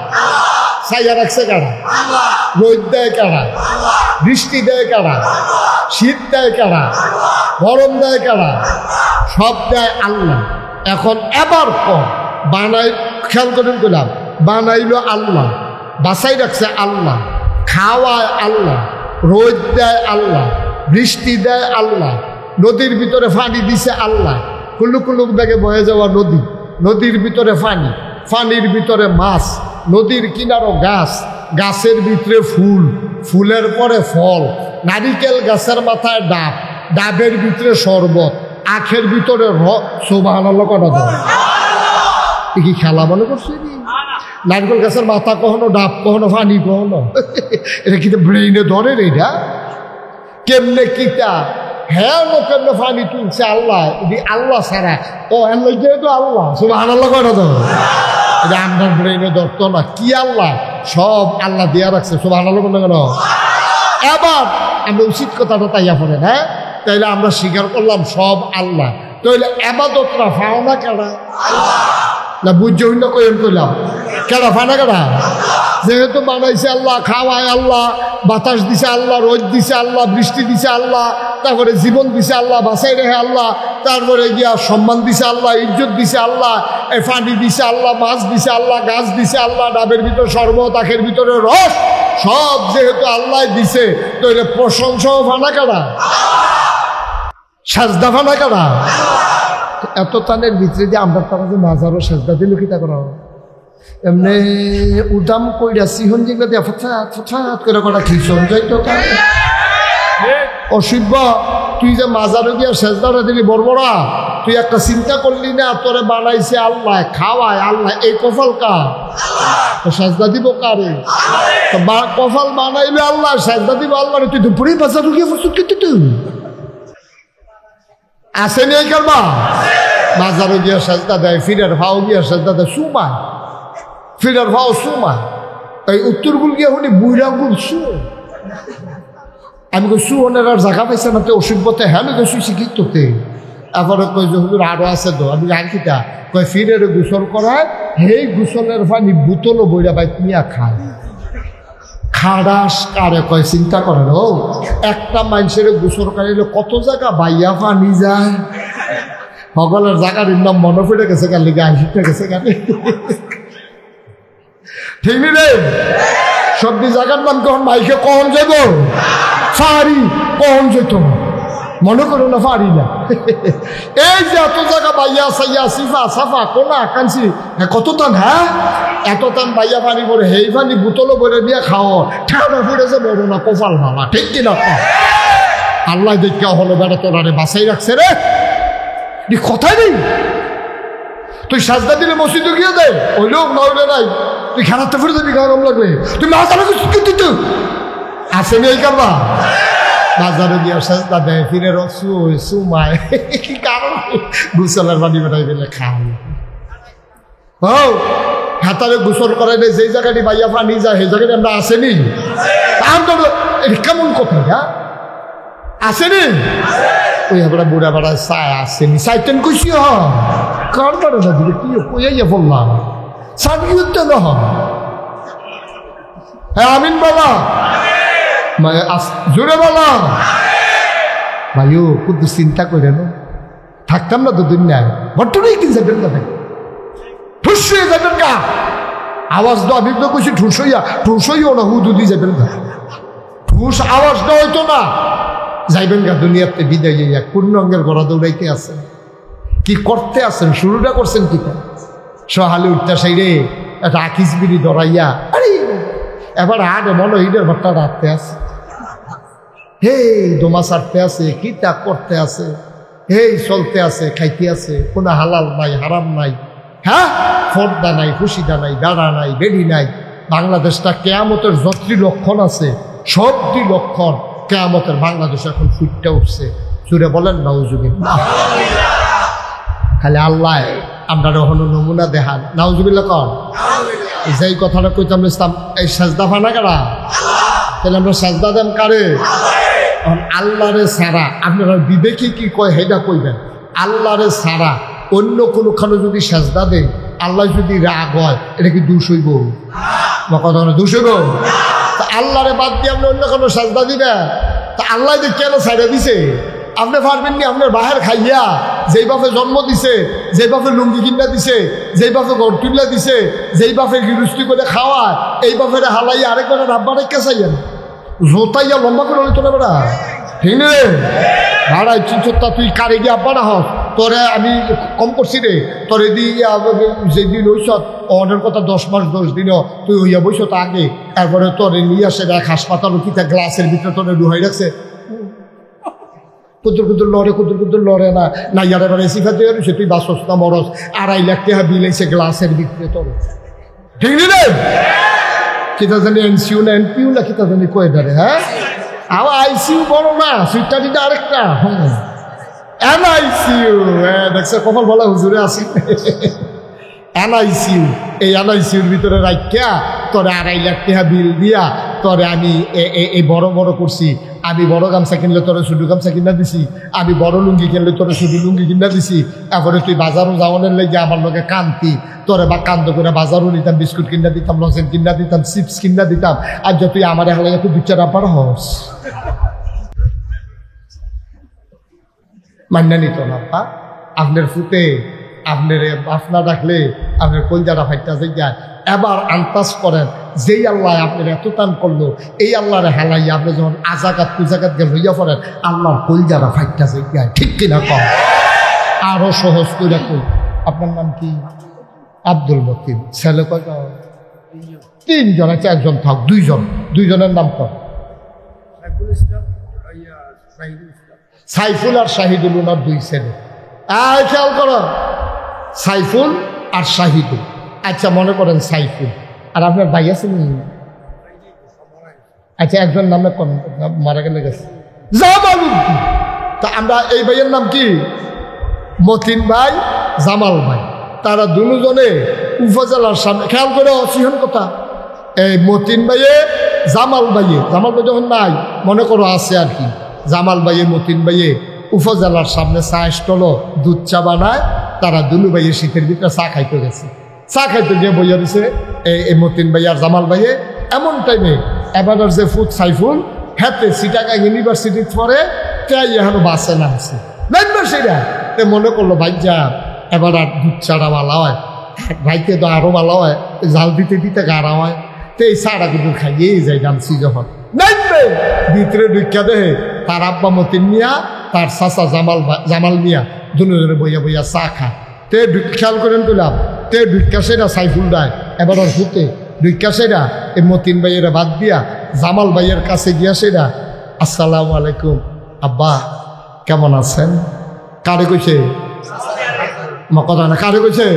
A: ছাইয়া রাখছে কারা? রোদ দেয় কারা? বৃষ্টি দেয় কারা? শীত দেয় কারা? গরম দেয় কারা? সব দেয় আল্লাহ। এখন এবার পর বানাই, খেয়াল করেন করলাম, বানাইলো আল্লাহ, বাসাই রাখছে আল্লাহ, খাওয়ায় আল্লাহ, রোদ দেয় আল্লাহ, বৃষ্টি দেয় আল্লাহ, নদীর ভিতরে পানি দিছে আল্লাহ, কুলুক কুলুক বেগে বয়ে যাওয়া নদী, নদীর ভিতরে পানি, পানির ভিতরে মাছ, নদীর কিনারও গাছ, গাছের ভিতরে ফুল, ফুলের পরে ফল, নারিকেল গাছের মাথায় ডাব, ডাবের ভিতরে শরবত, আখের ভিতরে সুবহানাল্লাহ করা যায়। কি খেলা মনে করছে? নারকেল গাছের মাথা কখনো ডাব, কখনো পানি, কখনো এটা কিন্তু ব্রেইনে ধরে রে। এটা কেমনে কিতা হ্যাঁ কেমনে পানি তুলছে আল্লাহ, আল্লাহ ছাড়া ও আল্লাহ যেহেতু আল্লাহ সুবহানাল্লাহ করা যায়। এটা আপনার ব্রেইনে ধরতো না। কি আল্লাহ? সব আল্লাহ দিয়া রাখছে সুবহানাল্লাহ কেন। এবার আমরা উচিত কথাটা তাইয়া পড়ে, হ্যাঁ তাইলে আমরা স্বীকার করলাম সব আল্লাহ, তাইলে এবাদতরা ফাও না কেডা? না বুঝ্য হইল কইন কইলাম কেডা ফানা কেডা? যেহেতু বানাইছে আল্লাহ, খাওয়ায় আল্লাহ, বাতাস দিছে আল্লাহ, রোদ দিছে আল্লাহ, বৃষ্টি দিছে আল্লাহ, তারপরে জীবন দিছে আল্লাহ, বাঁচাই রেখে আল্লাহ, তারপরে গিয়া সম্মান দিছে আল্লাহ, ইজ্জত দিছে আল্লাহ, পানি দিছে আল্লাহ, মাছ দিছে আল্লাহ, গাছ দিছে আল্লাহ, ডাবের ভিতরে শরবত, আখের ভিতরে রস, সব যেহেতু আল্লাহ দিছে, তাহলে প্রশংসাও ফানা কাটা, সাজদা ফানা কাটা। এত টানের ভিতরে দিয়ে আমরা তারা যে মাজারও সাজদা দিল কিতা করা এমনি উদাম কইরা সিহন যেগুলো দিয়ে ফঠাৎ ফঠাৎ করে করা খিসন যাইতো। অসিব্য তুই যে মাজারে গিয়া সেজদাটা দিলি বড়বড়া, তুই একটা চিন্তা করলি না তোরে বানাইছে আল্লাহ, খাওয়ায় আল্লাহ, এই কপাল কার? সেজদা দিব কারে? তো কপাল বানাইবে আল্লাহ, সেজদা দিব আল্লাহ। তুই দুপুরেই বাজার গিয়ে প্রস্তুত কিন্তু তুই আসেনি এই কারবা মাজারে গিয়া সেজদা দেয়, ফিরের ভাও গিয়া সেজদা দেয়, সুমায় ফিরের ভাও সুমায়। এই উত্তরগুল গিয়া শুনি বুড়াগুল শু, আমি কই সুহনের আর জায়গা পাইছে না তো অসুখবতে হ্যাঁ তো শুইছি কি তোতে। এরপরে কই যে হুজুর আরো আছে তো, আমি আনকিটা কয় ফিরের গোসল করায়, সেই গোসলের পানি বোতলও বইরা বাইক নিয়ে খায়। খাড়াস কারে কয় চিন্তা করেন, ও একটা মানুষের গোসল করাইলে কত জায়গা বাইয়া পানি যায়। সকলের জায়গার নাম মনে পড়ে গেছে কার লিগে, আইসিটা গেছে কানে, ঠিক নি রে? সবজি জায়গার নাম কখন মাইকে কখন যাব ফারি, কখন যেত মনে করো না ফারি না। এই যে এত জায়গা বাইয়া সাইয়া সিফা সাফা কোনা কাঞ্চি কত টান, হ্যাঁ এত টান বাইয়া পানি করে সেই পানি বোতলও বলে দিয়ে খাও, ঠান্ডা ফুটেছে বড় না কপাল ভালা, ঠিক কিনা? আল্লাহ দেখা হলো বেড়া তোরারে বাঁচাই রাখছে রে, কথাই নেই। তুই সাজদা দিলে মসজিদে গিয়ে দে, ওই লোক নইলে নাই, তুই খেলাতে ফুটে যাবি গরম লাগলে, তুই মাথাটা দিত আসেনি এই কারবা বাজারে গিয়া সাজদা দেয়, ফিরে সুমায়, কি কারণ? গোসলের পানি বেড়াই গেলে খাই। ও হাতারে গোসল করাই নেই, যেই জায়গাটি বাইয়া পানি যায় সেই জায়গাটি আমরা আসেনি। এটা কেমন কথা? হ্যাঁ আসেনি? ওই আমরা বুড়া বেড়ায় চায় আসেনি, চাইতেন কইছি কার বেড়া না দিলে কি কইয়া বললাম সার্কি উঠতে না। হ্যাঁ আমিন বাবা, জোরে বলা ভাইও কিন্তু চিন্তা করে না থাকতাম না তো দুনিয়ায়, বর্তমানে কি যাবেন না ভাই, ঠুস হয়ে যাবেন গা। আওয়াজ দাও, আমি তো কইছি ঠুস হইও না, হুদুদি যাবেন না, ঠুস আওয়াজ দেওয়া হইতো না, যাইবেন গা দুনিয়াতে বিদায় যাইয়া। পূর্ণাঙ্গের গড়া দৌড়াইতে আছেন, কি করতে আছেন, শুরুটা করছেন কি সহালে উঠতে সাইরে একটা আকিস বিড়ি ধরাইয়া, আরে এবার আগে মনে ঈদের ভট্টা রাখতে আছে, হে দোমা ছাড়তে আছে, কি ত্যাগ করতে আছে, হে চলতে আছে, খাইতে আছে, কোনো হালাল নাই হারাম নাই, হ্যাঁ ফর্দা নাই, খুশিদা নাই, দাঁড়া নাই, বেড়ি নাই। বাংলাদেশটা কেয়ামতের যতটি লক্ষণ আছে সবটি লক্ষণ কেয়ামতের বাংলাদেশ এখন ফুটতে উঠছে। জুড়ে বলেন নাউজুবিল্লাহ। খালি আল্লাহ আমরা কখনো নমুনা দেখান, নাউজুবিল্লাহ কন। যেই কথাটা কইতাম ইসলাম, এই সাজদা ফানা কারা? তাহলে আমরা সাজদা দেন কারে? আল্লাহরে ছাড়া আপনারা বিবেকে কি কয় হেটা কইবেন। আল্লাহরে ছাড়া অন্য কোনোখানে যদি সাজদা দেন, আল্লাহ যদি রাগ হয়, এটা কি দোষ হইব? কথা না দোষ হইব? তা আল্লাহরে বাদ দিয়ে আপনি অন্য কোনো সাজদা দিবেন, তা আল্লাহ যে কেন ছাড়া দিছে? আপনি পারবেন নি আপনার বাহের খাইয়া যেই বাপে জন্ম দিছে যেই বাপে লুঙ্গি কিনা দিছে, যেই বাপে ঘর তুলে দিছে, যেই বাপে গৃহস্থী করে খাওয়ায়, এই বাপের হালাই আরেকবার রাব্বা রেখে চাইয়েন জোতাইয়া লম্বা করে হলে তোরা বেড়া ঠিক নে ভাড়াই চিন্তা তুই কারে গিয়ে আব্বা না হস তোরে আমি কম করছি রে তোর যেদিন হইস অর্ডার কথা 10 মাস 10 দিনও তুই হইয়া বইস তো আগে তারপরে তোরে নিয়ে আসে দেখ হাসপাতাল কিতা গ্লাসের ভিতরে তোরে ডুহাই রাখছে কুদুর লড়ে না ইয়ার এবার এসিফা দিয়ে রয়েছে তুই বাসস না মরস 2.5 লাখ টাকা বিল এসে গ্লাসের ভিতরে তোর ঠিক রে কিতা জানি এনসিউ না এনপিউ না কিতা জানি কয়ে ধরে হ্যাঁ আমার আইসিউ বড় না সুইটারিটা আরেকটা এনআইসিউ দেখছে কপাল বলা হুজুরে আসি এনআইসিউ এই এনআইসিউর ভিতরে রাখিয়া তোরে 2.5 লাখ টাকা বিল দিয়া তোরে আমি এই বড় বড় করছি আমি বড় গামছা কিনলে তোরে শুধু গামছা কিনা দিছি আমি বড় লুঙ্গি কিনলে তোরে শুধু লুঙ্গি কিনা দিছি এরপরে তুই বাজারও যাওয়ানোর লেগে আমার লগে কান্তি তোরে বা কান্দ করে বাজারও নিতাম বিস্কুট কিনা দিতাম লজেন কিনা দিতাম চিপস কিনা দিতাম আর যে তুই আমার হালে তুই বিচার আবার হস মান্না নিত না পা আপনার ফুটে আপনার ডাকলে আপনার কলজারা ফাইটা যায় এবার আন্তাজ করেন যেই আল্লাহ আপনার এত টান করলো এই আল্লাহর হালাইয়া আপনি যখন আজাকাত পুজাকাত গেল হইয়া পড়েন আল্লাহর কলজারা ফাইটা যায় ঠিক কিনা কম আরো সহজ করে কই আপনার নাম কি আব্দুল মতিন ছেলে কয়টা 3 জন আছে একজন থাক 2জনের নাম কর সাইফুল আর শাহিদুল ওনার 2 ছেলে খেয়াল করো সাইফুল আর শাহিদুল আচ্ছা মনে করেন সাইফুল আর আপনার ভাই আছে নি আচ্ছা একজন নামে মারা গেলে গেছে জামালউদ্দিন তা আমরা এই ভাইয়ের নাম কি মতিন ভাই জামাল ভাই তারা দুজনে উপজেলার সামনে খেয়াল করে অসিহন কথা এই মতিন ভাইয়ে জামাল ভাই যখন নাই মনে করো আছে আর কি জামাল ভাইয়ে মতিন ভাইয়ে উপজেলার সামনে চা স্টল দুধ চা বানায় তারা দুলু ভাইয়ের শীতের ভিতরে চা খাইতে গেছে চা খাইতে গিয়ে বইয়া দিছে এই মতিন ভাই আর জামাল ভাইয়ে এমন টাইমে এবার যে ফুড সাইফুল হাতে চিটাগাং ইউনিভার্সিটির পরে তাই এখন বাসে নামছে নামবে সেটা তে মনে করলো ভাই যা এবার আর দুধ চাটা ভালো হয় ভাইকে তো আরো ভালো হয় জাল দিতে দিতে গাড়া হয় তো এই চাটা কিন্তু খাইয়েই যায় নামছি যখন নামবে ভিতরে ঢুকা দেহে তার আব্বা মতিন মিয়া তার চাচা জামাল মিয়া দুজনে বইয়া বইয়া চা খায় তে খেয়াল করেন তুলাম তে ঢুকা সেরা সাইফুল দেয় এবার ওর ফুটে ঢুকা সেরা এই মতিন ভাইয়েরা বাদ দিয়া জামাল ভাইয়ের কাছে গিয়া সেরা আসসালামু আলাইকুম আব্বা কেমন আছেন কারে কইছে কথা না কারে কইছে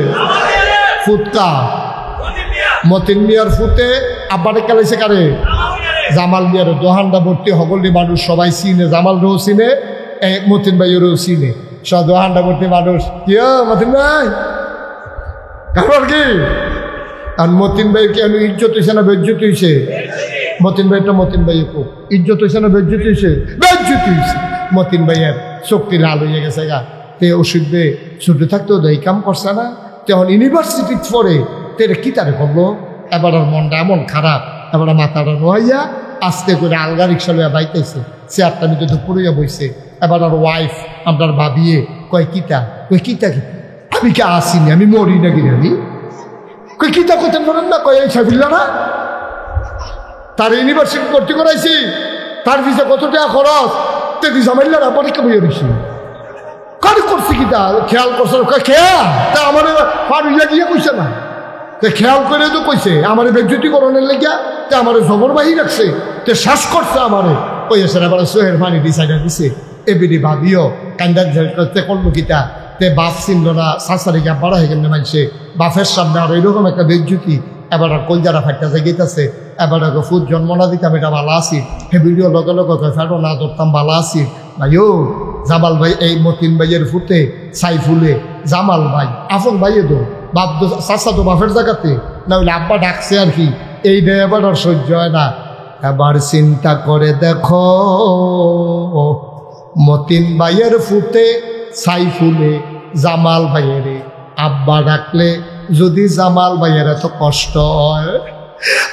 A: ফুটকা মতিন মিয়ার ফুটে আব্বারে কালাইছে কারে জামাল মিয়ার দোহানটা ভর্তি হগলি মানুষ সবাই চিনে জামাল রও চিনে মতিন ভাইয়েরও চিনে সব দোহানটা ভর্তি মানুষ কি মতিন ভাই কারণ কি আর মতিন ভাইয়ের কি ইজ্জত হয়েছে না বেজ্জত হয়েছে মতিন ভাইটা মতিন ভাইয়ের খুব ইজ্জত হয়েছে না বেজ্জত হয়েছে বেজ্জত হয়েছে মতিন ভাইয়ের শক্তি লাল হয়ে গেছে গা তে ওষুধ দে ছুটে থাকতেও দেয় কাম করছে না তখন ইউনিভার্সিটি পড়ে তেরে কি তারে করলো এবার ওর মনটা এমন খারাপ এবার মাথাটা নোয়াইয়া আস্তে করে আলগা রিক্সা লইয়া বাইতেছে চেয়ারটা নিতে দুপুরিয়া বইছে এবার ওর ওয়াইফ আপনার ভাবিয়ে কয় কিতা কিতা আমি কি আসিনি আমি মরি নাকি আমি কই কিতা করতে পারেন না কয় এই সাবিল্লা না তার ইউনিভার্সিটি ভর্তি করাইছি তার পিছিয়ে কত টাকা খরচ তেদি জামাইল্লারা পরীক্ষা বইয়ে দিছি কারি করছি কিতা খেয়াল করছে খেয়া তা আমার পাড়িয়া গিয়ে কইছে না তে খেয়াল করে তো কইছে আমার বেজ্জুতিকরণের লেগিয়া তে আমার জবরবাহি রাখছে তে শ্বাস করছে আমারে ওই এসে আবার সোহের পানি ডিসাইডার দিছে এবিডি ভাবিও কান্দার করতে করলো কিতা তে বাপ চিনল না শাসারে গিয়া বড় হয়ে গেলে মানছে বাপের সামনে আর এইরকম একটা বেজ্জুতি এবার আর কলজারা ফাইটা জায়গাইতেছে এবার ফুট জন্ম না দিতাম এটা ভালো আসি হে ভিডিও লগে লগে ফেরো না ধরতাম ভালো আসি ভাইও জামাল ভাই এই মতিন ভাইয়ের ফুটে সাইফুলে জামাল ভাই আপন ভাইয়ে তো বাপ চাষা তো বাপের জায়গাতে না হইলে আব্বা ডাকছে আর কি এই ডে এবার আর সহ্য হয় না এবার চিন্তা করে দেখো মতিন ভাইয়ের ফুটে সাইফুলে জামাল ভাইয়ের আব্বা ডাকলে যদি জামাল ভাইয়ের এত কষ্ট হয়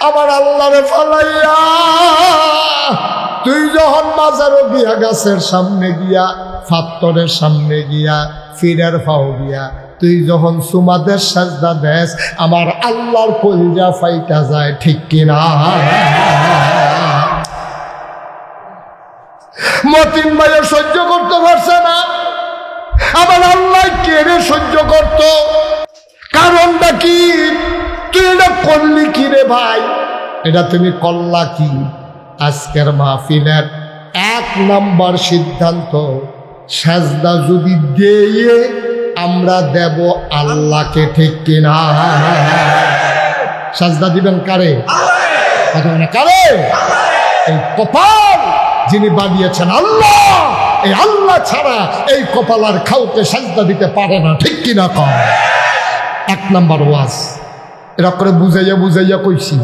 A: আমার আল্লাহরে ফালাইয়া তুই যখন বাজারও গিয়া গাছের সামনে গিয়া ফাত্তরের সামনে গিয়া ফিরের ফাও গিয়া তুই যখন সুমাদের সাজদা দেস আমার আল্লাহর কলিজা ফাইটা যায়, ঠিক কিনা? মতিন ভাইয়া সহ্য করতে পারছে না, আমার আল্লাহ কেড়ে সহ্য করত। কারণটা কি? তুই এটা করলি কি রে ভাই? এটা তুমি করলা কি? আজকের মাহফিলের 1 নম্বর সিদ্ধান্ত, সাজদা যদি দিয়ে আমরা দেব আল্লাহকে, ঠিক কিনা? সাজদা দিবেন কারে? কথা বলে কারে? এই কপাল যিনি বানিয়েছেন আল্লাহ, এই আল্লাহ ছাড়া এই কপাল আর কাউকে সাজদা দিতে পারে না, ঠিক কিনা? কম 1 নম্বর ওয়াজ এরা করে বুঝাইয়া বুঝাইয়া কইছি।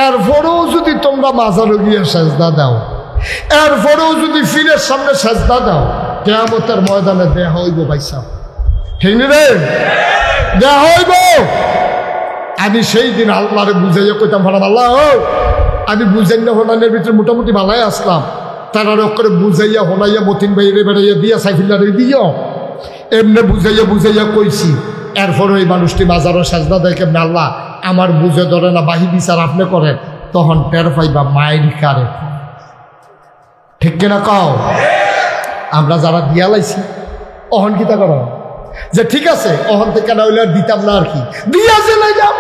A: এরপরেও যদি তোমরা মাজারে গিয়ে সাজদা দাও, এরপরেও যদি ফিরের সামনে সাজদা দাও, কিয়ামতের ময়দানে দেয়া হইব ভাইসা, ঠিক রে? দেয়া হইব। আমি সেই দিন আল্লাহরে বুঝাইয়া কইতাম, ভাড়া আল্লাহ আমি বুঝাই না হোনানের ভিতরে মোটামুটি ভালাই আসলাম, তারা করে বুঝাইয়া হোনাইয়া মতিন বাইরে বেড়াইয়া দিয়া সাইফুল্লারে দিও, এমনি বুঝাইয়া বুঝাইয়া কইছি। এরপর ওই মানুষটি মাজারও সাজদা দেয় কেমন? আল্লাহ আমার বুঝে ধরে না, বাহি বিচার আপনি করেন, তখন টের পাইবা মায়ের কারে, ঠিক কিনা? কও আমরা যারা দিয়া লাইছি অহন কিতা করো যে ঠিক আছে অহন থেকে না হইলে দিতাম না, আর কি দিয়া যে লাইলাম,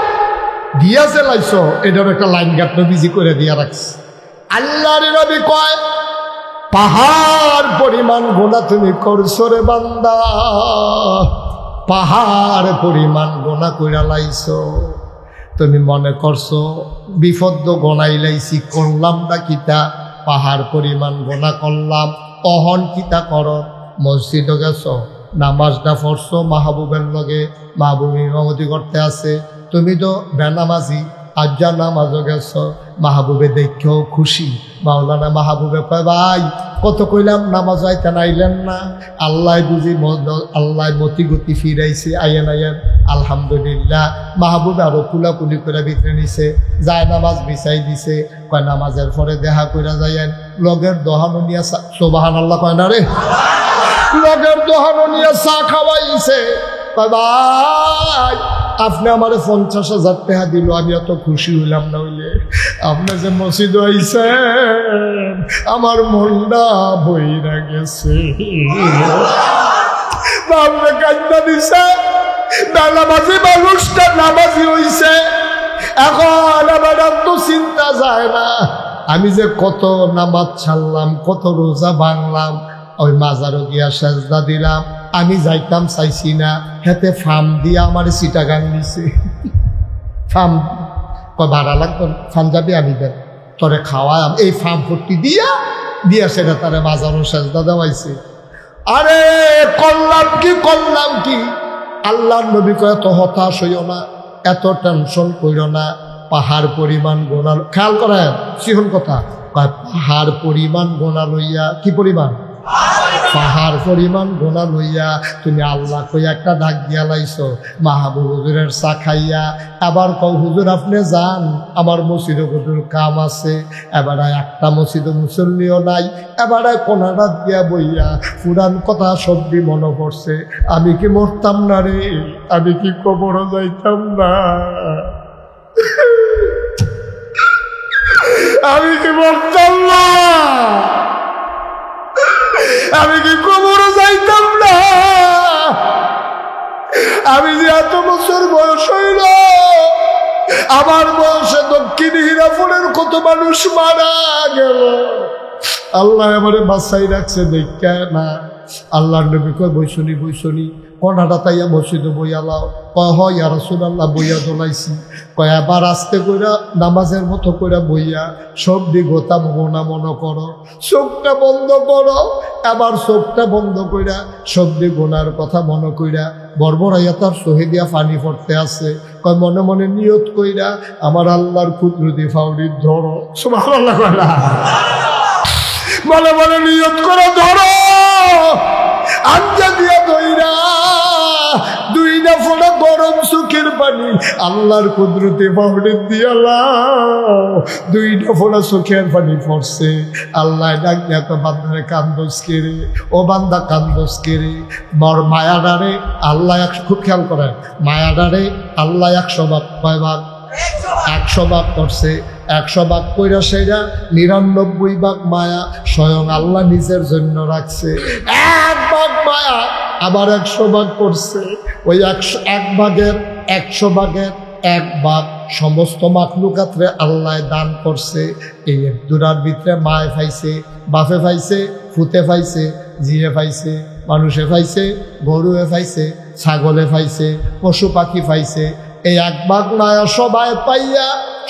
A: দিয়া যে লাইছ এটার একটা লাইন গাঁট বিজি করে দিয়া রাখছি। আল্লাহর নবী কয়, পাহাড় পরিমাণ গোনা তুমি করছো রে বান্দা, পাহাড় পরিমাণ গোনা কইরা লাইছো। তুমি মনে করছো বিপদ গনাই লাইছি, করলামটা কিতা? পাহাড় পরিমাণ গোনা করলাম। অহন কিতা কর? মসজিদে গেছ, নামাজটা পড়ছো মাহবুবের লগে, মাহবুব ইমামতি করতে আছে, তুমি তো বেনামাজি, আজ্জা নামাজও গেছ, মাহবুবে দেখেও খুশি। মাওলানা মাহবুবে কয়, ভাই কত কইলাম নামাজ আইতে নাইলেন না, আল্লাহ বুঝি আল্লাহ মতি গতি ফিরাইছে, আইয়েন আইয়েন। আলহামদুলিল্লাহ। মাহবুবে আরো কুলাকুলি করে ভিতরে নিছে, যায় নামাজ বিছাই দিছে। কয় নামাজের পরে দেখা কইরা যাইয়েন, লগের দোহানো নিয়ে সুবহানাল্লাহ কয় না রে, লগের দোহানো নিয়ে চা খাওয়াইছে। কয় ভাই আপনি আমার 50,000 টাকা দিল, আমি এত খুশি হইলাম না, হইলে আপনি যে মসজিদ আইছেন আমার মনটা বইরা গেছে। আপনি কান্না দিছে, নামাজি মানুষটা নামাজি হইছে। এখন আমার তো চিন্তা যায় না, আমি যে কত নামাজ ছাড়লাম, কত রোজা ভাঙলাম, ওই মাজারও গিয়া সাজদা দিলাম, আমি যাইতাম চাইছি না, হেতে ফার্ম দিয়া আমার চিটাগাং নিছে। ফার্ম কয় ভাড়া লাগতো, ফার্ম যাবি আমি দেন তোরে খাওয়া, এই ফার্ম ভর্তি দিয়া দিয়া সেটা তারে মাজারও সাজদা দেওয়াইছে। আরে করলাম কি করলাম কি? আল্লাহ নবী কয় এত হতাশ হইও না, এত টেনশন কইরো না, পাহাড় পরিমাণ গোনা, খেয়াল করেন সিহন কথা, পাহাড় পরিমাণ গোনা লইয়া, কি পরিমাণ? পাহাড় পরিমাণ গোনা লইয়া তুমি আল্লাহ কই একটা ডাক দিয়া লাইছো, মাহবুব হুজুরের চা খাইয়া। আবার কও হুজুর আপনি যান, আমার মসজিদে হুজুর কাম আছে। এবারে একটা মসজিদে মুসল্লিও নাই, এবারে কোনাটা দিয়া বইয়া পুরান কথা সবজি মনে পড়ছে, আমি কি মরতাম না রে, আমি কি কবরও যাইতাম না, আমি কি মরতাম না, আমি কি কবরও যাইতাম না, আমি যে এত বছর বয়স হইল, আমার বয়সে দক্ষিণ হীরাপুরের কত মানুষ মারা গেল, আল্লাহ আমারে বাঁচাই রাখছে দেখা না। আল্লাহ নবী কয় বৈশনি বৈশনি কনাটা তাইয়া মসজিদে বইয়া লাও। কয় হয় ইয়া রাসূলুল্লাহ, বইয়া দোলাইছি। কয় আবার আস্তে কইরা নামাজের মতো কইরা বইয়া সব দিগতা মোনা মনে করো, চোখটা বন্ধ করো, আবার চোখটা বন্ধ কইরা সব দিগোনার কথা মনে কইরা বর্বরাইয়া তার শহীদিয়া পানি পড়তে আছে। কয় মনে মনে নিয়ত কইরা আমার আল্লাহর কুদরতি ফাউরি ধরো, সুবহানাল্লাহ কয়লা, মনে মনে নিয়ত করে ধরো, আঞ্জা দিয়া ধইরা 2 দুইটা ফোঁটা গরম চোখের পানি আল্লাহর কুদরতে পাউডার দিয়ে দুইটা ফোঁটা চোখের পানি পড়ছে। আল্লাহ ডাক দিয়া তো বান্দারে কান্দোস কে রে, ও বান্দা কান্দোস কে রে? বর মায়াডারে আল্লাহ খুব খেয়াল করেন, মায়াডারে আল্লাহ 100 ভাগ, কয় ভাগ? 100 ভাগ করছে। 100 ভাগ কইরা সেটা 99 ভাগ মায়া স্বয়ং আল্লাহ নিজের জন্য রাখছে। 1 ভাগ মায়া আবার 100 ভাগ করছে। ওই 1 ভাগের 100 ভাগের 1 ভাগ সমস্ত মাখলুকাতরে আল্লাহ দান করছে। এই দুটার ভিতরে মায়ে পাইছে, বাপে পাইছে, ফুতে পাইছে, জিয়ে পাইছে, মানুষে পাইছে, গরুয়ে পাইছে, ছাগলে পাইছে, পশু পাখি পাইছে। এই 1 ভাগ মায়া সবাই পাইয়া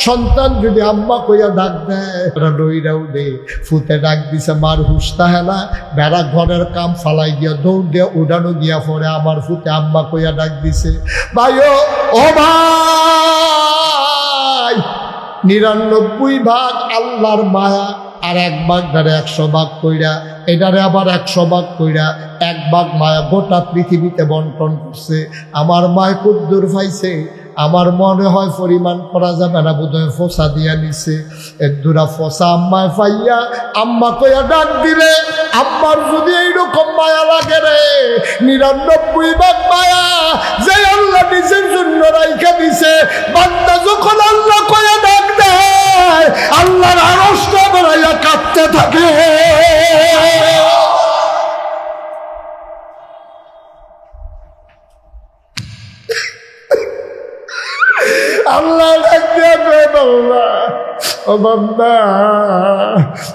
A: সন্তান যদি আম্মা কইয়া ডাক দেয়, ডইরাও দে, ফুতে ডাক দিছে, মার হুস্তা হেলা বেড়া ঘরের কাম ফালাই দিয়া দৌড় দিয়া উড়ানো গিয়া পরে আমার ফুতে আম্মা কইয়া ডাক দিছে। ভাইও, ও ভাই, 99 ভাগ আল্লাহর মায়া, আর 1 ভাগ ধরে 100 ভাগ কইরা, এটারে আবার 100 ভাগ কইরা 1 ভাগ মায়া গোটা পৃথিবীতে বন্টন করছে। আমার মায় কুদ্দুর পাইছে, আমার মনে হয় পরিমাণ করা যাবে না, বোধহয় ফোসা দিয়া নিছে। দুরা ফোসা আম্মায় পাইয়া আম্মা কইয়া ডাক দিলে, আম্মার যদি এইরকম মায়া লাগে রে, 99 ভাগ মায়া যে আল্লাহ নিজের জন্য রাইখা দিছে, বান্দা যখন আল্লাহ কইয়া ডাক দেয় আল্লাহর আরশটা বাড়াইয়া কাঁদতে থাকে। আল্লাহ আল্লাহ, ও বান্দা,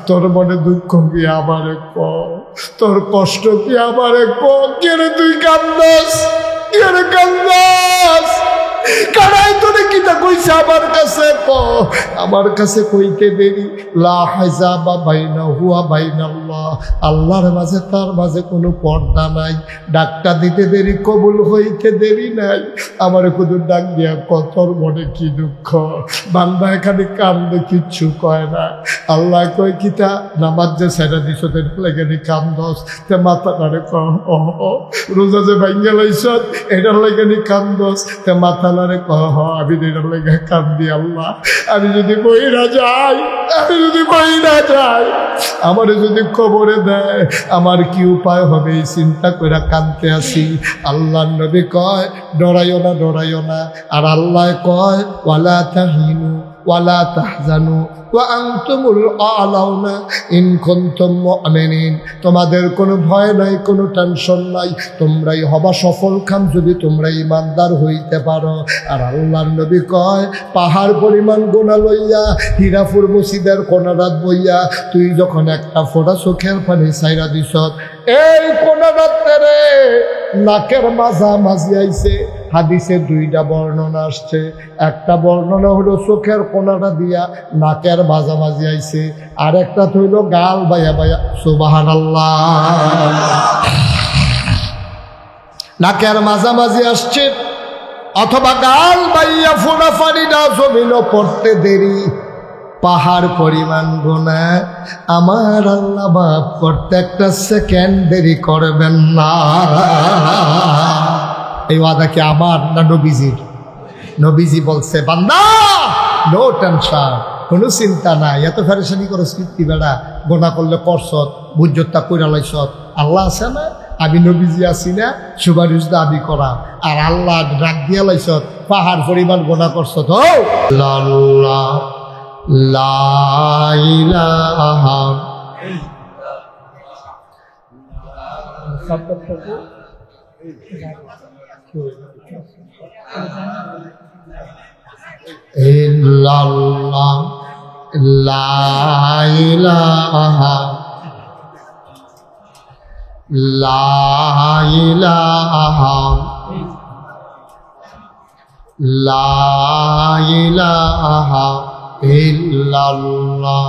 A: তোর মনে দুঃখ কি আমারে ক, তোর কষ্ট কি আমারে ক, কে রে তুই কান্দস, কে রে কান্দস? কারাই তোরে কিতা কইছে আমার কাছে ক, আমার কাছে কইতে দেরি। লা হাজাবা বাইনাহু ওয়া বাইনাল্লাহ, আল্লাহর মাঝে তার মাঝে কোনো পর্দা নাই। ডাকটা দিতে দেরি, কবুল হইতে দেরি নাই। আমার শুধু ডাক দিয়া কতর মনে কি দুঃখ, বান্দা এখানে কান্দে, কিচ্ছু কয় না। আল্লাহ কয় কিতা, নামাজ যে সেটা দিছ লেগে কান্দস, তে মাথা নারে ক, রোজা যে ভাঙ্গা লাইছ এটার লেগে কান্দস, তে মাথা নারে ক, আমি এটার লেগে কান্দি। আল্লাহ, আমি যদি কইরা যাই, আমি যদি কইরা যাই, আমারে যদি কবরে দেয় আমার কি উপায় হবে, এই চিন্তা করে কাঁদতে আসি। আল্লাহ নবী কয়, ডরাইও না, ডরাইও না। আর আল্লাহ কয়, ওয়ালা তাহিনু ওয়ালা তাহজানু ওয়া আনতুমুল আ'লাউনা ইন কুনতুম মুমিনিন, তোমাদের কোনো ভয় নাই, কোনো টেনশন নাই, তোমরাই হবা সফল কাম যদি তোমরা ইমানদার হইতে পারো। আর আল্লাহর নবী কয়, পাহাড় পরিমাণ গুনাহ লইয়া হীরাপুর মসজিদের কোনারাত বইয়া তুই যখন একটা ফোঁটা চোখের পানি ছাইরা দিছ, এই কোনারাতে রে নাকের মাঝামাঝি আইছে। হাদিসে 2টা বর্ণনা আসছে, একটা বর্ণনা হলো চোখের কোনাটা দিয়া নাকের মাঝামাঝি আইছে, আর একটা হইল গাল বাইয়া বাইয়া, সুবহানাল্লাহ, নাকের মাঝামাঝি আসছে, অথবা গাল বাইয়া ফোনা ফানিটা জমিনও পড়তে দেরি। পাহাড় পরিমাণ গুনাহ আমার আল্লাহ মাফ করতে 1 সেকেন্ড দেরি করবেন না। এই ওয়াদা কি আমার না নবীজির? নবীজি বলছে, বান্দা নো টেনশন, কোনো চিন্তা নাই, এত ফেরেশানি করো স্মৃতি বেড়া, গোনা করলে করছত, বুঝ্যতা কইরা লাইছত, আল্লাহ আছে না, আমি নবীজি আছি না, সুপারিশ দাবি করা, আর আল্লাহ ডাক দিয়া লাইছত, পাহাড় পরিমাণ গোনা করছত। ও আল্লাহ, লা ইলাহা ইল্লাল্লাহ, লা ইলাহা, লা ইলাহা, লা ইলাহা ইল্লাল্লাহ।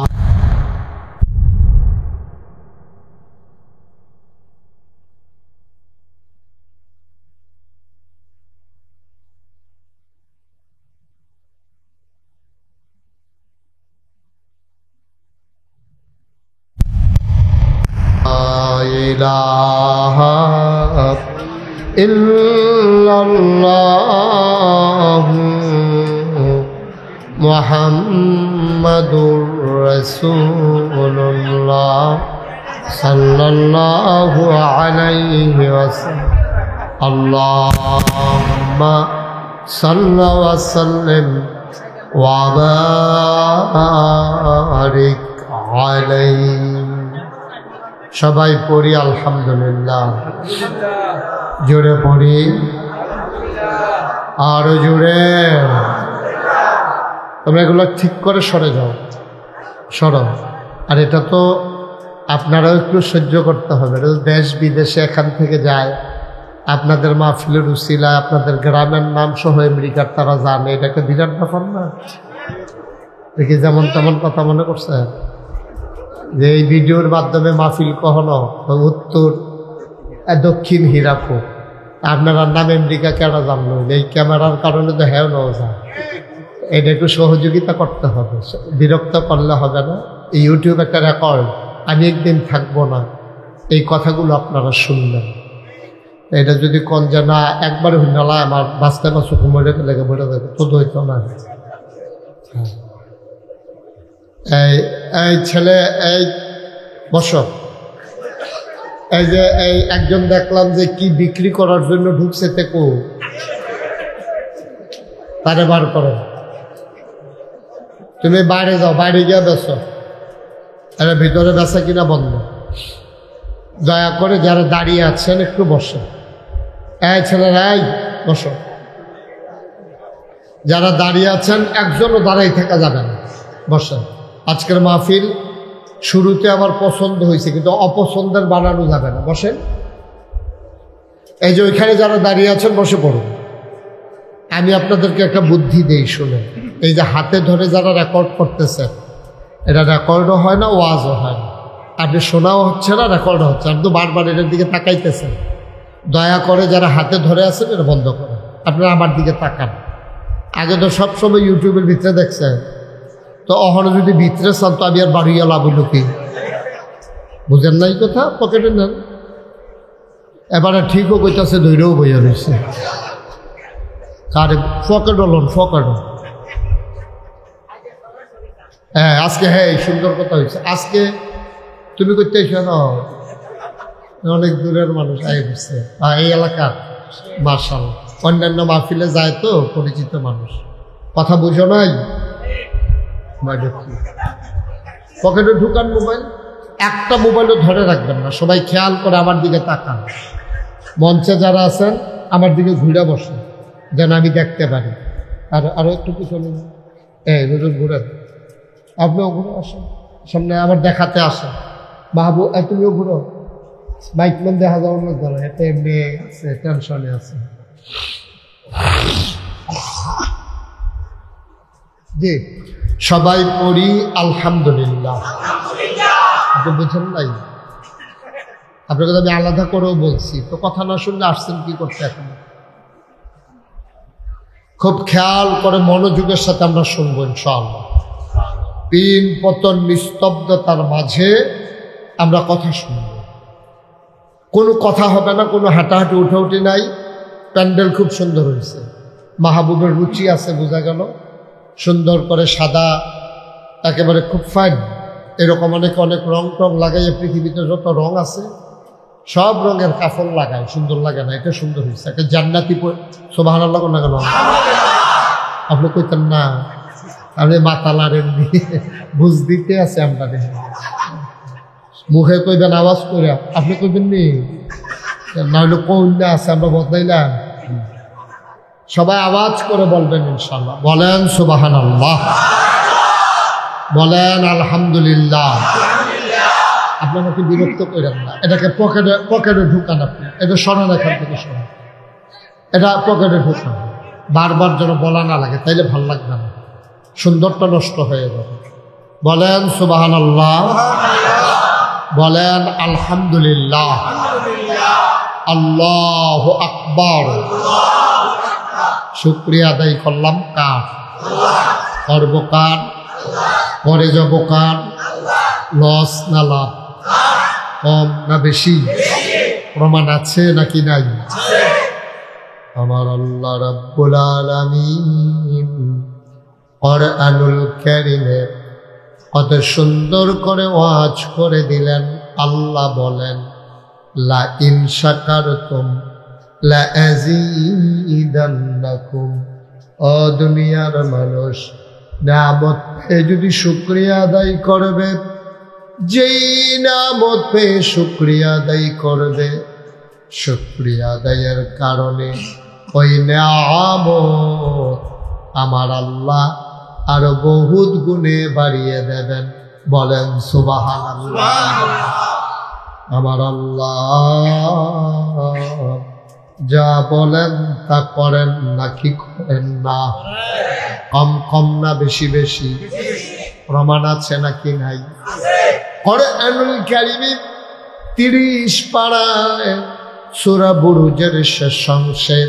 A: লা ইলাহা ইল্লাল্লাহু মুহাম্মাদুর রাসূলুল্লাহ সাল্লাল্লাহু আলাইহি ওয়াসাল্লাম আল্লাহুম্মা সাল্লি ওয়া সাল্লিম ওয়া বারিক আলাইহি। সবাই পড়ি আলহামদুলিল্লাহ। জোরে পড়ি, আরো জোরে। তোমরা এগুলো ঠিক করে সরে যাও, সরো। আর এটা তো আপনারাও একটু সহ্য করতে হবে। দেশ বিদেশে এখান থেকে যায়, আপনাদের মাহফিলের উসিলা আপনাদের গ্রামের নাম সহ আমেরিকার তারা জানে, এটাকে বিরাট ব্যাপার না? দেখি যেমন তেমন কথা মনে করছে যে এই ভিডিওর মাধ্যমে মাহফিল কখনো উত্তর দক্ষিণ হীরাপুর, আপনার নাম আমেরিকা কেন জানলো? এই ক্যামেরার কারণে তো হ্যাঁ নেওয়া যায়। এটা একটু সহযোগিতা করতে হবে, বিরক্ত করলে হবে না। এই ইউটিউব একটা রেকর্ড, আমি একদিন থাকবো না, এই কথাগুলো আপনারা শুনবেন। এটা যদি কোন যে না একবার নালা আমার বাঁচতে বা চোখ মরে লেগে মরে যাবে, তো হইতো না। এই ছেলে, এই বছর এই যে এই একজন দেখলাম যে কি বিক্রি করার জন্য ঢুকছে, তেকো তারে বার করো। তুমি বাইরে যাও, বাইরে গিয়ে বেচো। আরে ভিতরে বেচা কিনা বন্ধ। দয়া করে যারা দাঁড়িয়ে আছেন একটু বসো। এই ছেলেরা, এই বসো। যারা দাঁড়িয়ে আছেন একজনও দাঁড়াই থাকা যাবে না, বসেন। আজকের মাহফিল শুরুতে আমার পছন্দ হয়েছে, কিন্তু অপছন্দের বানানো যাবে না, বসেন। এই যে ওইখানে যারা দাঁড়িয়ে আছেন বসে পড়ুন। আমি আপনাদেরকে একটা বুদ্ধি দেই, শুনে। এই যে হাতে ধরে যারা রেকর্ড করতেছেন, এটা রেকর্ডও হয় না, ওয়াজও হয় না। আপনি শোনাও হচ্ছে না, রেকর্ডও হচ্ছে, আপনি তো বারবার এটার দিকে তাকাইতেছেন। দয়া করে যারা হাতে ধরে আছেন এটা বন্ধ করেন, আপনারা আমার দিকে তাকান। আগে তো সবসময় ইউটিউবের ভিতরে দেখছেন, তো অহনো যদি ভিতরে চান তো আমি আর বাড়িয়া লাভ হইল কি? বুঝেন নাই কথা? পকেটে নেন। এবারে ঠিকও কইতাছে, ধৈর্যও বইয়া রয়েছে। কারে পকেটও লোন, পকেটও। হ্যাঁ আজকে, হ্যাঁ সুন্দর কথা হয়েছে। আজকে তুমি করতে না, অনেক দূরের মানুষ আই বুঝছে এই এলাকার, মার্শাল অন্যান্য মাহফিলে যায় তো পরিচিত মানুষ। কথা বুঝো নাই? পকেটে ঢুকান মোবাইল, একটা মোবাইলও ধরে রাখবেন না। সবাই খেয়াল করে আমার দিকে তাকান। মঞ্চে যারা আছেন আমার দিকে ঘুরে বসেন যেন আমি দেখতে পারি। আর আরো একটু পিছনে ঘুরেন, আপনিও ঘুরে আসেন সামনে, আবার দেখাতে আসেন। মাহবুব তুমিও ঘুরো, বাইকম্যান দেখা যাওয়ার লোক ধরো, এটা এমনি আছে, টেনশনে আছে। জি সবাই পড়ি আলহামদুলিল্লাহ। আপনি বুঝেন নাই? আপনার কথা আমি আলাদা করেও বলছি, তো কথা না শুনলে আসছেন কি করতে? এখন খুব খেয়াল করে মনোযোগের সাথে আমরা শুনবো ইনশাআল্লাহ। পিন পতন নিস্তব্ধতার মাঝে আমরা কথা শুনব। কোনো কথা হবে না, কোনো হাঁটাহাঁটি উঠাউঠি নাই। প্যান্ডেল খুব সুন্দর হয়েছে, মাহবুবের রুচি আছে বোঝা গেল। সুন্দর করে সাদা, একেবারে খুব ফাইন। এরকম অনেক অনেক রং টং লাগাইয়ে, পৃথিবীতে যত রং আছে সব রঙের কাফন লাগায়, সুন্দর লাগে না? এটা সুন্দর হয়েছে, একটা জান্নাতি। সুবহানাল্লাহ না কেন? আপনি কইতেন না? আপনি মাতালারের বুঝ দিতে আছে আমরা, মুখে কইবেন আওয়াজ করে, আপনি কইবেন নি? না হলে কৌল্যা আছে, আমরা বদলাইলাম। সবাই আওয়াজ করে বলবেন ইনশাআল্লাহ। বলেন সুবহানাল্লাহ, বলেন আলহামদুলিল্লাহ। আপনি আমাকে বিরক্ত করেন না। এটাকে পকেটে ঢুকান, আপনি এটা সরান, এখান থেকে সরান, এটা পকেটে ঢুকান। বারবার যেন বলা না লাগে, তাইলে ভাল লাগবে না, সুন্দরটা নষ্ট হয়ে যাবে। বলেন সুবহানাল্লাহ, বলেন আলহামদুলিল্লাহ, আল্লাহু আকবার। শুকরিয়া আদায় করলাম কার? করব কার? করে যাব কার? লস না লাভ? কম না বেশি? প্রমাণ আছে নাকি নাই? আমার আল্লাহ রাব্বুল আলামিন কুরআনুল কারীমে কত সুন্দর করে ওয়াজ করে দিলেন। আল্লাহ বলেন, লা ইন শাকারতুম লা আযীদান্নাকুম। ও দুনিয়ার মানুষ, নিয়ামত পেয়ে যদি শুকরিয়া আদায় করবে, যেই নিয়ামত পেয়ে শুকরিয়া আদায় করবে, শুকরিয়া আদায়ের কারণে ওই নিয়ামত আমার আল্লাহ আরো বহুত গুণে বাড়িয়ে দেবেন। বলেন সুবহানাল্লাহ। আমার আল্লাহ যা বলেন তা করেন নাকি করেন না? কম কম না বেশি বেশি? প্রমাণ আছে নাকি নাই? কুরআনুল কারীমে 30 পারায় সূরা বুরুজের শেষ অংশে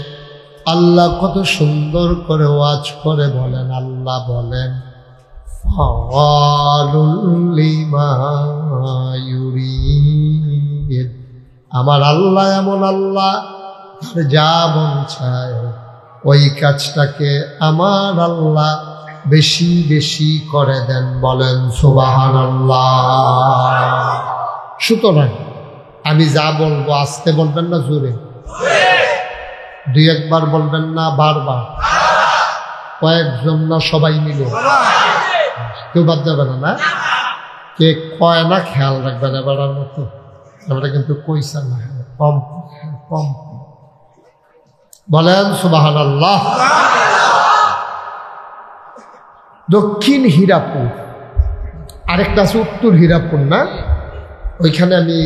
A: আল্লাহ কত সুন্দর করে ওয়াজ করে বলেন। আল্লাহ বলেন, ফাআলুল লিমা ইউরিদ। আমার আল্লাহ এমন আল্লাহ, যা মন চায় ওই কাজটাকে আমার আল্লাহ বেশি বেশি করে দেন। বলেন সুবহানাল্লাহ। সুতরাং আমি যা বলবো আস্তে বলবেন না জোরে? দুই একবার বলবেন না বারবার? কয়েকজন না সবাই মিলে? কেউ বাদ যাবে না? না কে কয় না খেয়াল রাখবেন এবারের মতো। এবারে কিন্তু কইসা না, কম কম বলেন সুবহানাল্লাহ। দক্ষিণ হীরাপুর, আরেকটা আছে উত্তর হীরাপুর না? ওইখানে আমি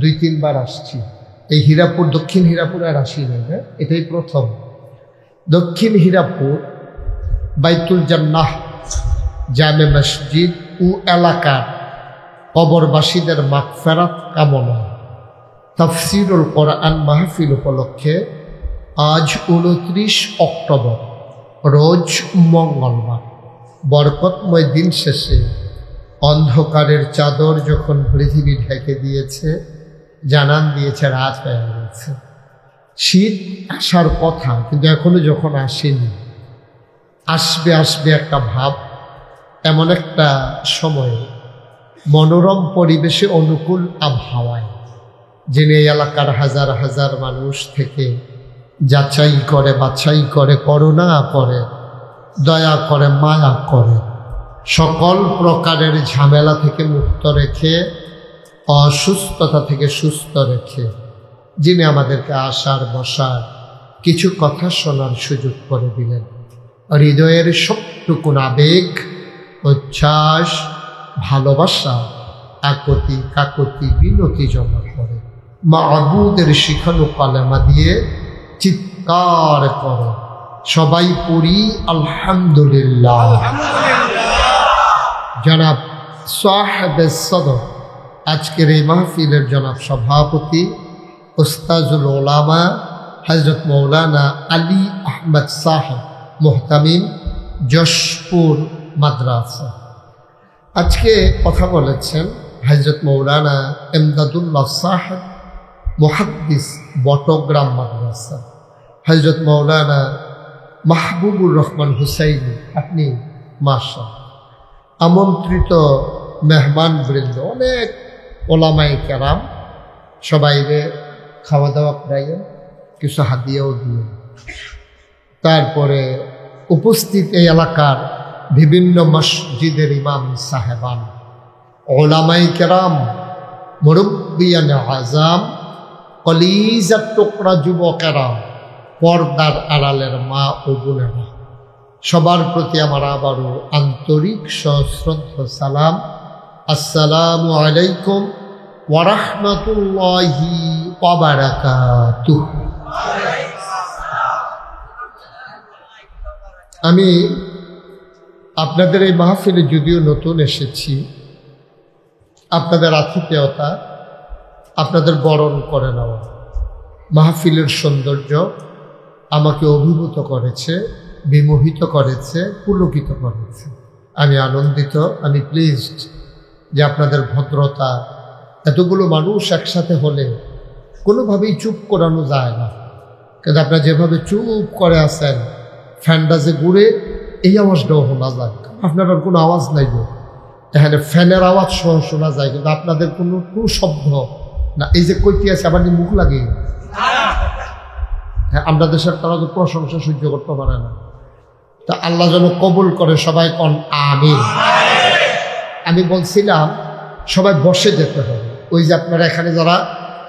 A: 2-3 বার আসছি। এই হীরাপুর, দক্ষিণ হীরাপুর আর আসি না, এটাই প্রথম। দক্ষিণ হীরাপুর বাইতুল জান্নাহ জামে মসজিদ ও এলাকার কবরবাসীদের মাগফিরাত কামনা তাফসীরুল কোরআন মাহফিল উপলক্ষে আজ 29 অক্টোবর রোজ মঙ্গলবার বরকতময় দিন শেষে অন্ধকারের চাদর যখন পৃথিবী ঢেকে দিয়েছে, জানান দিয়েছে রাত হয়ে গেছে। শীত আসার কথা কিন্তু এখনো যখন আসেনি, আসবে আসবে একটা ভাব। এমন একটা সময়ে মনোরম পরিবেশে অনুকূল আবহাওয়ায় যিনি এই এলাকার হাজার হাজার মানুষ থেকে যাচাই করে বাছাই করে, করুণা করে, দয়া করে, মায়া করে, সকল প্রকারের ঝামেলা থেকে মুক্ত রেখে, অসুস্থতা থেকে সুস্থ রেখে যিনি আমাদেরকে আসার বসার কিছু কথা শোনার সুযোগ করে দিলেন। হৃদয়ের সবটুকুন আবেগ, উচ্ছ্বাস, ভালোবাসা আকুতি কাকুতি বিনতি জমা করে মাবুদের শিখানো কালেমা দিয়ে চিৎকার করে সবাই পড়ি আলহামদুলিল্লাহ। জনাব সাহেবে সদর, আজকের এই মাহফিলের জনাব সভাপতি উস্তাজুল উলামা হযরত মৌলানা আলী আহমদ সাহেব মুহতামিম, যশপুর মাদ্রাসা। আজকে কথা বলেছেন হযরত মৌলানা ইমদাদুল্লাহ সাহেব মুহাদ্দিস, বটগ্রাম মাদ্রাসা। হযরত মৌলানা মাহবুবুর রহমান হুসাইনি, আপনি মাশাআল্লাহ। আমন্ত্রিত মেহমান বৃন্দ, অনেক ওলামায়ে কেরাম, সবাইরে খাওয়া দাওয়া করাইয়েন, কিছু হাদিয়াও দিয়ে। তারপরে উপস্থিত এই এলাকার বিভিন্ন মসজিদের ইমাম সাহেবান, ওলামায়ে কেরাম, মুরব্বিয়ান আযাম, কলিজার টুকরা যুবকেরা, পর্দার আড়ালের মা ও বোনেরা, সবার প্রতি আমার আবারও আন্তরিক সশ্রদ্ধ সালাম। আসসালামু আলাইকুম ওয়া রাহমাতুল্লাহি ওয়া বারাকাতুহু। আমি আপনাদের এই মাহফিলে যদিও নতুন এসেছি, আপনাদের আতিথেয়তা, আপনাদের বরণ করে নেওয়া, মাহফিলের সৌন্দর্য আমাকে অভিভূত করেছে, বিমোহিত করেছে, পুলকিত করেছে। আমি আনন্দিত, আমি প্লিজড যে আপনাদের ভদ্রতা, এতগুলো মানুষ একসাথে হলে কোনোভাবেই চুপ করানো যায় না, কিন্তু আপনারা যেভাবে চুপ করে আছেন, ফ্যানটা যে ঘুরে এই আওয়াজটাও শোনা যায়, আপনার আর কোনো আওয়াজ নাই গো। এখানে ফ্যানের আওয়াজ সহ শোনা যায়, কিন্তু আপনাদের কোনো শব্দ না। এই যে কইতে আছে আবার মুখ লাগে, হ্যাঁ, আমরা দেশের তারা তো প্রশংসা সহ্য করতে পারে না। তা আল্লাহ যেন কবুল করে, সবাই কন আমিন। আমি বলছিলাম সবাই বসে যেতে হবে। ওই যে আপনারা এখানে যারা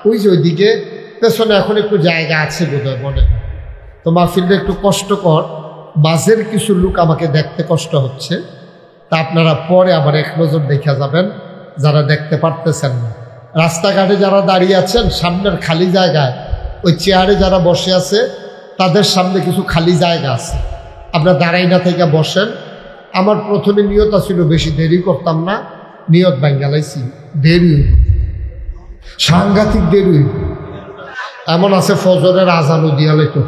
A: ওই যে ওইদিকে পেছনে এখন একটু জায়গা আছে বোধহয় মনে হয়, তো মাহফিলটা একটু কষ্টকর, মাঝের কিছু লোক আমাকে দেখতে কষ্ট হচ্ছে। তা আপনারা পরে আবার এক নজর দেখা যাবেন যারা দেখতে পারতেছেন না। রাস্তাঘাটে যারা দাঁড়িয়ে আছেন সামনের খালি জায়গায়, ওই চেয়ারে যারা বসে আছে তাদের সামনে কিছু খালি জায়গা আছে, আপনারা দাঁড়াই না থেকে বসেন। আমার প্রথমে নিয়ত ছিল বেশি দেরি করতাম না, নিয়ত বাঙ্গালাইছি, দেরি সাংঘাতিক দেরি। এমন আছে ফজরের আজানও দিয়ালে তো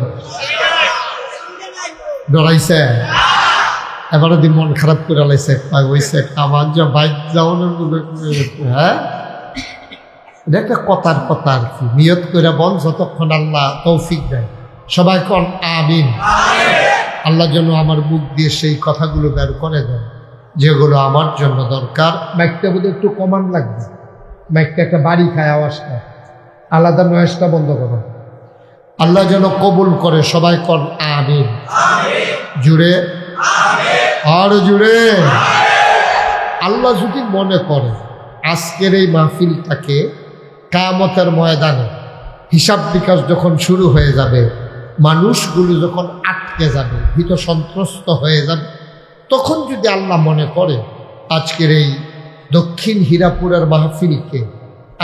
A: ডরাইছে, এবারে দিন মন খারাপ করে লাইছে, হয়েছে আমার যা বাইক যাওয়ানোর মধ্যে। হ্যাঁ, এটা একটা কথার কথা আর কি। নিয়ত করে বল যতক্ষণ আল্লাহ তৌফিক দেয়। সবাই কন আমিন। আল্লাহ যেন আমার মুখ দিয়ে সেই কথাগুলো বের করে দেন যেগুলো আমার জন্য দরকার। মাইকটা বোধহয় একটু কমান লাগবে, মাইকটা একটা বাড়ি খায় আওয়াজটা, আলাদা নয়েজটা বন্ধ করো। আল্লাহ যেন কবুল করে, সবাই কন আমিন। জুড়ে আর জুড়ে। আল্লাহ যদি মনে করে আজকের এই মাহফিলটাকে কিয়ামতের ময়দানে হিসাব বিকাশ যখন শুরু হয়ে যাবে, মানুষগুলো যখন আটকে যাবে, ভীত সন্ত্রস্ত হয়ে যাবে, তখন যদি আল্লাহ মনে করে আজকের এই দক্ষিণ হীরাপুরের মাহফিলকে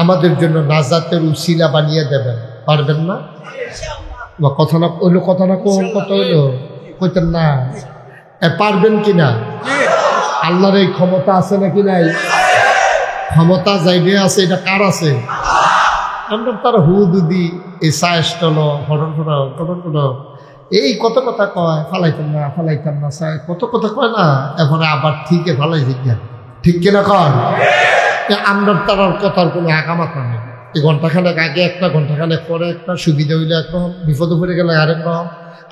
A: আমাদের জন্য নাজাতের উসিলা বানিয়ে দেবেন, পারবেন না? বা কথা না হইলো, কথা না কোন কত হইলো, কইতেন না পারবেন কিনা? আল্লাহর এই ক্ষমতা আছে নাকি নাই? ক্ষমতা যাইবে আছে, এটা কার আছে? আমরা তার হুদুদি এই সায়স্টল হরণ এই কত কথা কয়, ফালাইতাম না কত কথা কয় না, এরপরে আবার ঠিকে ফালাই জিজ্ঞান, ঠিক কিনা কন? আমরা তার কথার কোনো আকামাতা নেই। এই ঘন্টাখানেক আগে একটা, ঘন্টাখানেক পরে একটা, সুবিধা হইলে একরকম, বিপদে পড়ে গেলে আরেক রকম,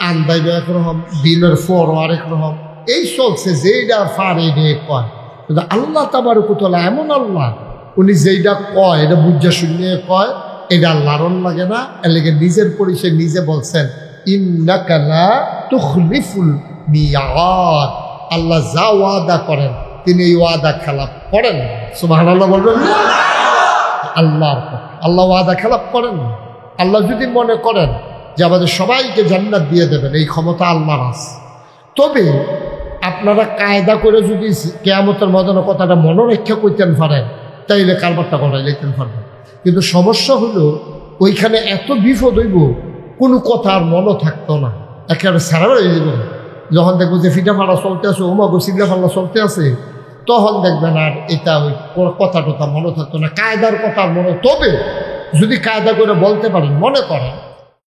A: আন্দাইবে একরকম, দিনের পরও আরেক রকম, এই চলছে। যেইটা ফারে নিয়ে কয়, কিন্তু আল্লাহ তাবারক ওয়া তাআলা এমন আল্লাহ, উনি যেইটা কয় এটা বুঝা শুনে কয়, এটা লারণ লাগে না। এর লেগে নিজের পরিচয় নিজে বলছেন, ইন্নাকা লা তুখলিফুল মিয়াদ। আল্লাহ যা ওয়াদা করেন তিনি এই ওয়াদা খেলাপ করেন। সুবহানাল্লাহ বলবেন না? আল্লাহ ওয়াদা খেলাপ করেন না। আল্লাহ যদি মনে করেন যে আমাদের সবাইকে জান্নাত দিয়ে দেবেন, এই ক্ষমতা আল্লাহর আছে। তবে আপনারা কায়দা করে যদি কিয়ামতের ময়দানের কথাটা মনোরক্ষা করতেন পারেন, তাইলে কারবারটা করাই লিখতেন পারবেন। কিন্তু সমস্যা হলো ওইখানে এত বিপদ হইব, কোনো কথা আর মনও থাকতো না, একেবারে সারা হয়ে যাব। যখন দেখবো যে ফিটা ফাড়া চলতে আছে, ওমাগো সিগলা ফাল্লা চলতে আছে, তখন দেখবেন আর এটা ওই কথা টথা মনে থাকতো না, কায়দার কথা মনে। তবে যদি কায়দা করে বলতে পারেন, মনে করেন